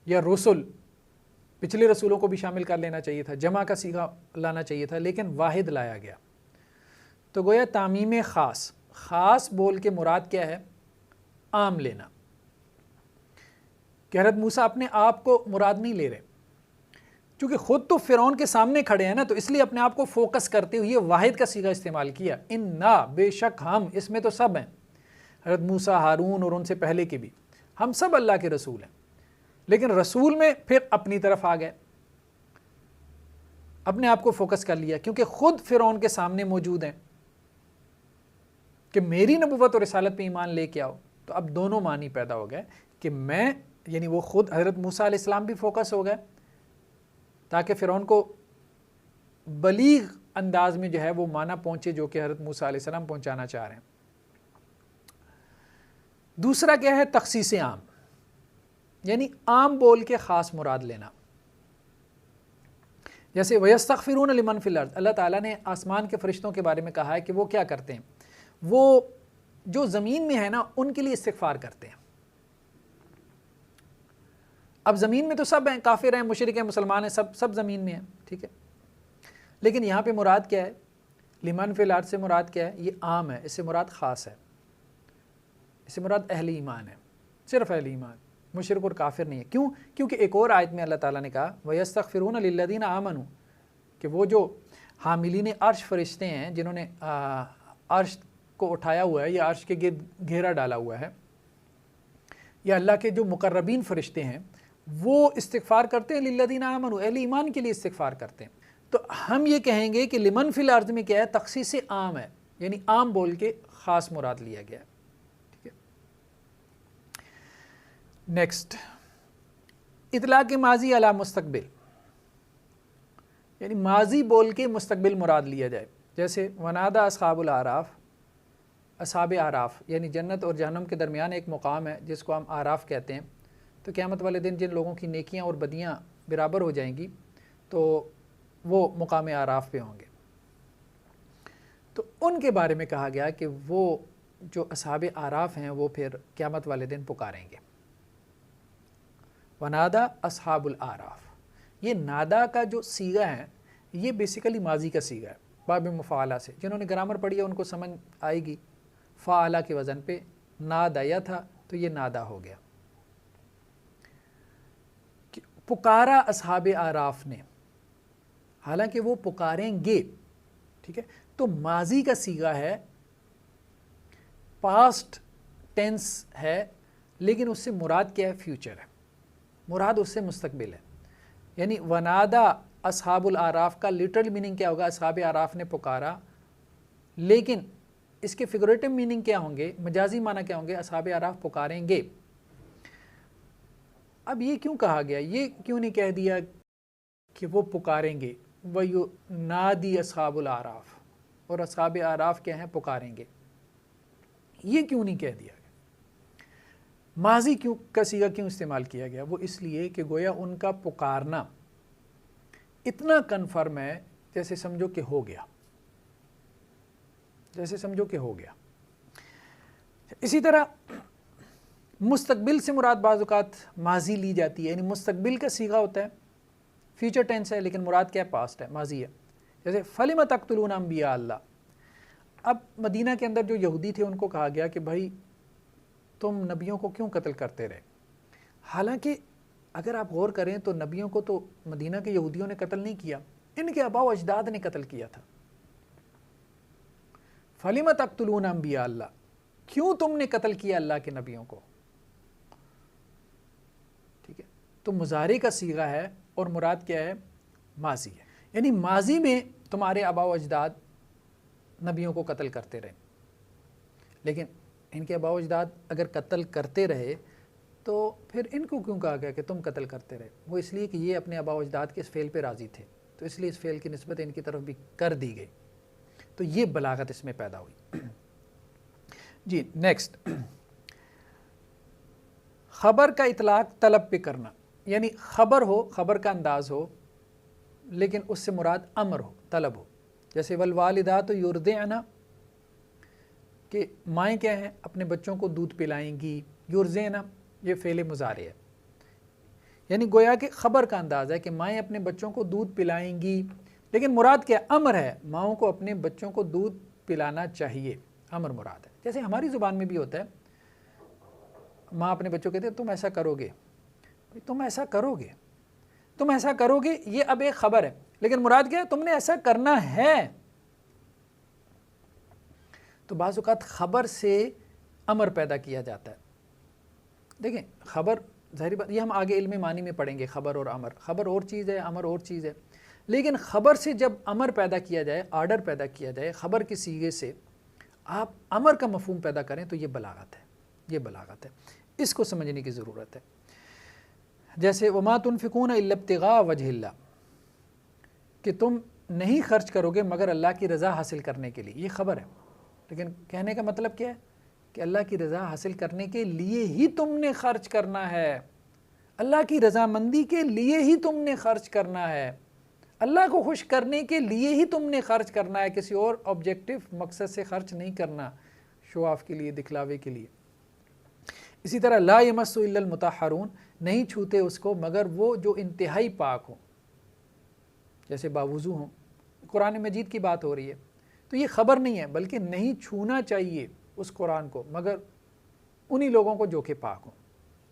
یا رسل، پچھلے رسولوں کو بھی شامل کر لینا چاہیے تھا، جمع کا صیغہ لانا چاہیے تھا، لیکن واحد لایا گیا۔ تو گویا تعمیم خاص، خاص بول کے مراد کیا ہے؟ عام لینا، کہ حضرت موسیٰ اپنے آپ کو مراد نہیں لے رہے، چونکہ خود تو فرعون کے سامنے کھڑے ہیں نا، تو اس لیے اپنے آپ کو فوکس کرتے ہوئے واحد کا صیغہ استعمال کیا، انا بے شک ہم، اس میں تو سب ہیں، حضرت موسیٰ، ہارون اور ان سے پہلے کے بھی، ہم سب اللہ کے رسول ہیں، لیکن رسول میں پھر اپنی طرف آ گئے، اپنے آپ کو فوکس کر لیا، کیونکہ خود فرعون کے سامنے موجود ہیں کہ میری نبوت اور رسالت پہ ایمان لے کے آؤ، تو اب دونوں معنی پیدا ہو گئے کہ میں، یعنی وہ خود حضرت موسیٰ علیہ السلام بھی فوکس ہو گئے تاکہ فرعون کو بلیغ انداز میں جو ہے وہ معنی پہنچے جو کہ حضرت موسیٰ علیہ السلام پہنچانا چاہ رہے ہیں۔ دوسرا کیا ہے؟ تخصیص عام، یعنی عام بول کے خاص مراد لینا، جیسے وَيَسْتَغْفِرُونَ لِمَنْ فِي الْأَرْضِ، اللہ تعالیٰ نے آسمان کے فرشتوں کے بارے میں کہا ہے کہ وہ کیا کرتے ہیں؟ وہ جو زمین میں ہے نا ان کے لیے استغفار کرتے ہیں۔ اب زمین میں تو سب ہیں، کافر ہیں، مشرک ہیں، مسلمان ہیں، سب زمین میں ہیں، ٹھیک ہے، لیکن یہاں پہ مراد کیا ہے؟ لمن فی الارض سے مراد کیا ہے؟ یہ عام ہے، اس سے مراد خاص ہے، اس سے مراد اہل ایمان ہے، صرف اہل ایمان، مشرک اور کافر نہیں ہے۔ کیوں؟ کیونکہ ایک اور آیت میں اللہ تعالیٰ نے کہا وَيَسْتَغْفِرُونَ لِلَّذِينَ آمَنُوا، کہ وہ جو حاملین عرش فرشتے ہیں جنہوں نے عرش کو اٹھایا ہوا ہے یا عرش کے گرد گھیرا ڈالا ہوا ہے، یا اللہ کے جو مقربین فرشتے ہیں وہ استغفار کرتے ہیں، للذین آمنوا، اہل ایمان کے لیے استغفار کرتے ہیں۔ تو ہم یہ کہیں گے کہ لمن فی الارض میں کیا ہے؟ تخصیص عام ہے، یعنی عام بول کے خاص مراد لیا گیا ہے، ٹھیک ہے۔ نیکسٹ، اطلاق ماضی علی مستقبل، یعنی ماضی بول کے مستقبل مراد لیا جائے، جیسے ونادا اصحاب الاعراف، اصحاب اعراف یعنی جنت اور جہنم کے درمیان ایک مقام ہے جس کو ہم اعراف کہتے ہیں، تو قیامت والے دن جن لوگوں کی نیکیاں اور بدیاں برابر ہو جائیں گی تو وہ مقام اعراف پہ ہوں گے، تو ان کے بارے میں کہا گیا کہ وہ جو اصحاب اعراف ہیں وہ پھر قیامت والے دن پکاریں گے۔ ونادا اصحاب الاعراف، یہ نادا کا جو صیغہ ہے یہ بیسیکلی ماضی کا صیغہ ہے، باب مفعلہ سے، جنہوں نے گرامر پڑھی ہے ان کو سمجھ آئے گی، فعلہ کے وزن پہ نادیا تھا تو یہ نادا ہو گیا، پکارا اصحاب اعراف نے، حالانکہ وہ پکاریں گے، ٹھیک ہے، تو ماضی کا صیغہ ہے، پاسٹ ٹینس ہے، لیکن اس سے مراد کیا ہے؟ فیوچر ہے، مراد اس سے مستقبل ہے، یعنی ونادا اصحاب الاعراف کا لٹرل میننگ کیا ہوگا؟ اصحاب اعراف نے پکارا، لیکن اس کے فگریٹو میننگ کیا ہوں گے؟ مجازی معنی کیا ہوں گے؟ اصحاب اعراف پکاریں گے۔ اب یہ کیوں کہا گیا؟ یہ کیوں نہیں کہہ دیا کہ وہ پکاریں گے؟ وَيُنَادِي اصحاب الاعراف، اور اصحاب اعراف کیا ہیں؟ پکاریں گے، یہ کیوں نہیں کہہ دیا گیا؟ ماضی کیوں کا صیغہ کیوں استعمال کیا گیا؟ وہ اس لیے کہ گویا ان کا پکارنا اتنا کنفرم ہے جیسے سمجھو کہ ہو گیا، جیسے سمجھو کہ ہو گیا۔ اسی طرح مستقبل سے مراد بعض اوقات ماضی لی جاتی ہے، یعنی مستقبل کا صیغہ ہوتا ہے، فیوچر ٹینس ہے، لیکن مراد کیا ہے؟ پاسٹ ہے، ماضی ہے، جیسے فَلِمَ تَقْتُلُونَ أَنْبِيَاءَ اللَّهِ۔ اب مدینہ کے اندر جو یہودی تھے ان کو کہا گیا کہ بھائی تم نبیوں کو کیوں قتل کرتے رہے؟ حالانکہ اگر آپ غور کریں تو نبیوں کو تو مدینہ کے یہودیوں نے قتل نہیں کیا، ان کے آباء و اجداد نے قتل کیا تھا۔ فَلِمَ تَقْتُلُونَ أَنْبِيَاءَ اللَّهِ، کیوں تم نے قتل کیا اللہ کے نبیوں کو؟ ٹھیک ہے، تو مضارع کا صیغہ ہے اور مراد کیا ہے؟ ماضی ہے، یعنی ماضی میں تمہارے آباء و اجداد نبیوں کو قتل کرتے رہے، لیکن ان کے آباء و اجداد اگر قتل کرتے رہے تو پھر ان کو کیوں کہا گیا کہ تم قتل کرتے رہے؟ وہ اس لیے کہ یہ اپنے آباء و اجداد کے اس فعل پہ راضی تھے، تو اس لیے اس فعل کی نسبت ان کی طرف بھی کر دی گئی، تو یہ بلاغت اس میں پیدا ہوئی۔ جی نیکسٹ، خبر کا اطلاق طلب پہ کرنا، یعنی خبر ہو، خبر کا انداز ہو، لیکن اس سے مراد امر ہو، طلب ہو. جیسے والوالدات یرضعن، کہ مائیں کیا ہیں؟ اپنے بچوں کو دودھ پلائیں گی. یرضعن یہ فعل مضارع ہے، یعنی گویا کہ خبر کا انداز ہے کہ مائیں اپنے بچوں کو دودھ پلائیں گی، لیکن مراد کیا؟ امر ہے. ماؤں کو اپنے بچوں کو دودھ پلانا چاہیے، امر مراد ہے. جیسے ہماری زبان میں بھی ہوتا ہے، ماں اپنے بچوں کہتے ہیں تم ایسا کرو گے، تم ایسا کرو گے، تم ایسا کرو گے، یہ اب ایک خبر ہے، لیکن مراد کیا ہے؟ تم نے ایسا کرنا ہے. تو بعض اوقات خبر سے امر پیدا کیا جاتا ہے. دیکھیں خبر، ظاہری بات یہ ہم آگے علم معنی میں پڑھیں گے، خبر اور امر، خبر اور چیز ہے، امر اور چیز ہے. لیکن خبر سے جب امر پیدا کیا جائے، آرڈر پیدا کیا جائے، خبر کی صیغے سے آپ امر کا مفہوم پیدا کریں، تو یہ بلاغت ہے، یہ بلاغت ہے. اس کو سمجھنے کی ضرورت ہے. جیسے وما تنفقون الا ابتغاء وجہ اللہ، کہ تم نہیں خرچ کرو گے مگر اللہ کی رضا حاصل کرنے کے لیے. یہ خبر ہے، لیکن کہنے کا مطلب کیا ہے؟ کہ اللہ کی رضا حاصل کرنے کے لیے ہی تم نے خرچ کرنا ہے، اللہ کی رضامندی کے لیے ہی تم نے خرچ کرنا ہے، اللہ کو خوش کرنے کے لیے ہی تم نے خرچ کرنا ہے، کسی اور آبجیکٹو مقصد سے خرچ نہیں کرنا، شو آف کے لیے، دکھلاوے کے لیے. اسی طرح لا یمس الا المطہرون، نہیں چھوتے اس کو مگر وہ جو انتہائی پاک ہوں، جیسے باوضو ہوں. قرآن مجید کی بات ہو رہی ہے، تو یہ خبر نہیں ہے، بلکہ نہیں چھونا چاہیے اس قرآن کو مگر انہی لوگوں کو جو کہ پاک ہوں.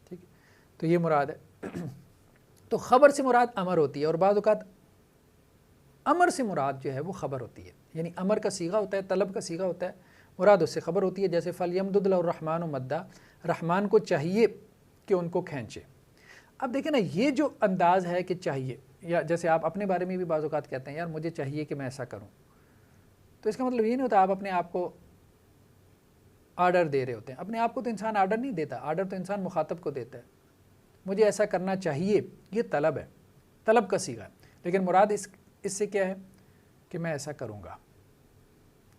ٹھیک ہے، تو یہ مراد ہے. تو خبر سے مراد امر ہوتی ہے، اور بعض اوقات امر سے مراد جو ہے وہ خبر ہوتی ہے. یعنی امر کا صیغہ ہوتا ہے، طلب کا صیغہ ہوتا ہے، مراد اس سے خبر ہوتی ہے. جیسے فَلْيَمْدُدْ لَهُ الرَّحْمَنُ مَدًّا، رحمان کو چاہیے کہ ان کو کھینچے. اب دیکھیں نا، یہ جو انداز ہے کہ چاہیے، یا جیسے آپ اپنے بارے میں بھی بعض اوقات کہتے ہیں یار مجھے چاہیے کہ میں ایسا کروں، تو اس کا مطلب یہ نہیں ہوتا آپ اپنے آپ کو آرڈر دے رہے ہوتے ہیں. اپنے آپ کو تو انسان آرڈر نہیں دیتا، آرڈر تو انسان مخاطب کو دیتا ہے. مجھے ایسا کرنا چاہیے، یہ طلب ہے، طلب کا صیغہ ہے. لیکن مراد اس سے کیا ہے؟ کہ میں ایسا کروں گا.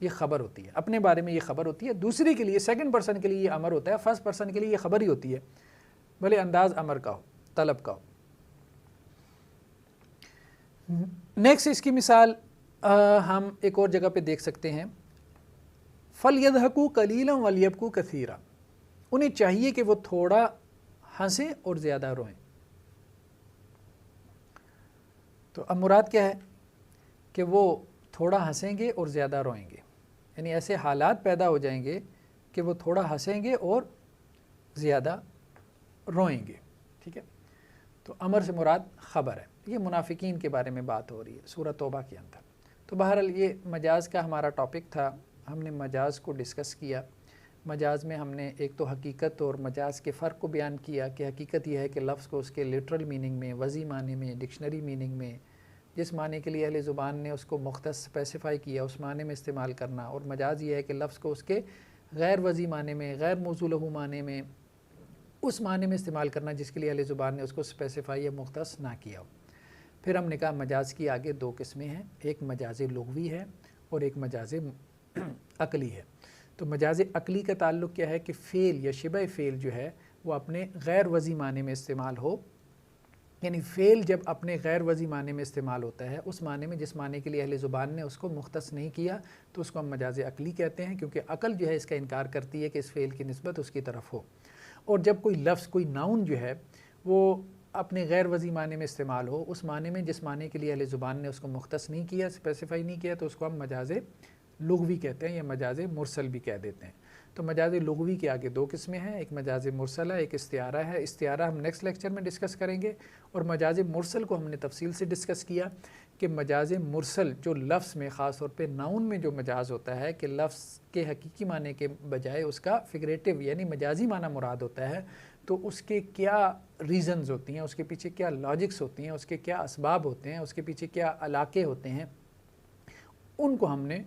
یہ خبر ہوتی ہے، اپنے بارے میں یہ خبر ہوتی ہے. دوسری کے لیے، سیکنڈ پرسن کے لیے یہ امر ہوتا ہے، فرسٹ پرسن کے لیے یہ خبر ہی ہوتی ہے، بھلے انداز امر کا ہو، طلب کا ہو. نیکسٹ اس کی مثال ہم ایک اور جگہ پہ دیکھ سکتے ہیں. فَلْيَضْحَكُوا قَلِيلًا وَلْيَبْكُوا كَثِيرًا، انہیں چاہیے کہ وہ تھوڑا ہنسیں اور زیادہ روئیں. تو اب مراد کیا ہے؟ کہ وہ تھوڑا ہنسیں گے اور زیادہ روئیں گے، یعنی ایسے حالات پیدا ہو جائیں گے کہ وہ تھوڑا ہنسیں گے اور زیادہ روئیں گے. ٹھیک ہے، تو امر سے مراد خبر ہے. یہ منافقین کے بارے میں بات ہو رہی ہے سورہ توبہ کے اندر. تو بہرحال یہ مجاز کا ہمارا ٹاپک تھا، ہم نے مجاز کو ڈسکس کیا. مجاز میں ہم نے ایک تو حقیقت اور مجاز کے فرق کو بیان کیا کہ حقیقت یہ ہے کہ لفظ کو اس کے لٹرل میننگ میں، وضعی معنی میں، ڈکشنری میننگ میں، جس معنی کے لیے اہل زبان نے اس کو مختص اسپیسیفائی کیا اس معنی میں استعمال کرنا. اور مجاز یہ ہے کہ لفظ کو اس کے غیر وضعی معنی میں، غیر موضوع لہو معنی میں، اس معنی میں استعمال کرنا جس کے لیے اہل زبان نے اس کو اسپیسیفائی یا مختص نہ کیا ہو. پھر ہم نے کہا مجاز کی آگے دو قسمیں ہیں، ایک مجاز لغوی ہے اور ایک مجاز عقلی ہے. تو مجاز عقلی کا تعلق کیا ہے کہ فعل یا شبہ فعل جو ہے وہ اپنے غیر وضعی معنی میں استعمال ہو. یعنی فعل جب اپنے غیر وضعی معنی میں استعمال ہوتا ہے، اس معنی میں جس معنی کے لیے اہل زبان نے اس کو مختص نہیں کیا، تو اس کو ہم مجاز عقلی کہتے ہیں، کیونکہ عقل جو ہے اس کا انکار کرتی ہے کہ اس فعل کی نسبت اس کی طرف ہو. اور جب کوئی لفظ، کوئی ناؤن جو ہے وہ اپنے غیر وضعی معنی میں استعمال ہو، اس معنی میں جس معنی کے لیے اہل زبان نے اس کو مختص نہیں کیا، اسپیسیفائی نہیں کیا، تو اس کو ہم مجاز لغوی کہتے ہیں یا مجاز مرسل بھی کہہ دیتے ہیں. تو مجاز لغوی کے آگے دو قسمیں ہیں، ایک مجاز مرسل ہے، ایک استعارہ ہے. استعارہ ہم نیکسٹ لیکچر میں ڈسکس کریں گے. اور مجاز مرسل کو ہم نے تفصیل سے ڈسکس کیا کہ مجاز مرسل جو لفظ میں، خاص طور پہ ناؤن میں جو مجاز ہوتا ہے کہ لفظ کے حقیقی معنی کے بجائے اس کا فگریٹو یعنی مجازی معنی مراد ہوتا ہے، تو اس کے کیا ریزنز ہوتی ہیں، اس کے پیچھے کیا لاجکس ہوتی ہیں، اس کے کیا اسباب ہوتے ہیں، اس کے پیچھے کیا علاقے ہوتے ہیں، ان کو ہم نے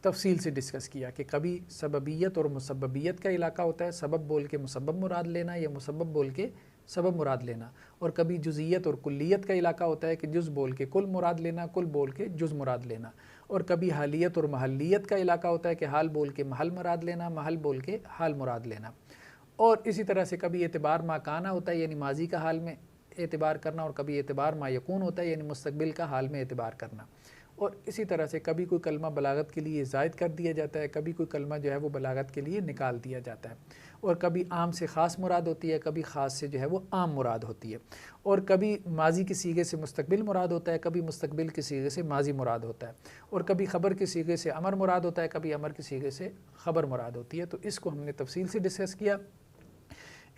تفصیل سے ڈسکس کیا کہ کبھی سببیت اور مسببیت کا علاقہ ہوتا ہے، سبب بول کے مسبب مراد لینا یا مسبب بول کے سبب مراد لینا. اور کبھی جزئیت اور کلیت کا علاقہ ہوتا ہے کہ جز بول کے کل مراد لینا، کل بول کے جز مراد لینا. اور کبھی حالیت اور محلیت کا علاقہ ہوتا ہے کہ حال بول کے محل مراد لینا، محل بول کے حال مراد لینا. اور اسی طرح سے کبھی اعتبار ما کانا ہوتا ہے، یعنی ماضی کا حال میں اعتبار کرنا اور کبھی اعتبار ما یکون ہوتا ہے، یعنی مستقبل کا حال میں اعتبار کرنا، اور اسی طرح سے کبھی کوئی کلمہ بلاغت کے لیے زائد کر دیا جاتا ہے، کبھی کوئی کلمہ جو ہے وہ بلاغت کے لیے نکال دیا جاتا ہے، اور کبھی عام سے خاص مراد ہوتی ہے، کبھی خاص سے جو ہے وہ عام مراد ہوتی ہے، اور کبھی ماضی کے صیغے سے مستقبل مراد ہوتا ہے، کبھی مستقبل کے صیغے سے ماضی مراد ہوتا ہے، اور کبھی خبر کے صیغے سے امر مراد ہوتا ہے، کبھی امر کے صیغے سے خبر مراد ہوتی ہے۔ تو اس کو ہم نے تفصیل سے ڈسکس کیا۔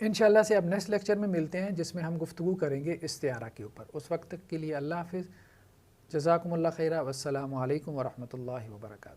انشاءاللہ سے اب نیکسٹ لیکچر میں ملتے ہیں جس میں ہم گفتگو کریں گے استعارہ کے اوپر۔ اس وقت تک کے لیے اللہ حافظ، جزاکم اللہ خیرہ، والسلام علیکم ورحمۃ اللہ وبرکاتہ۔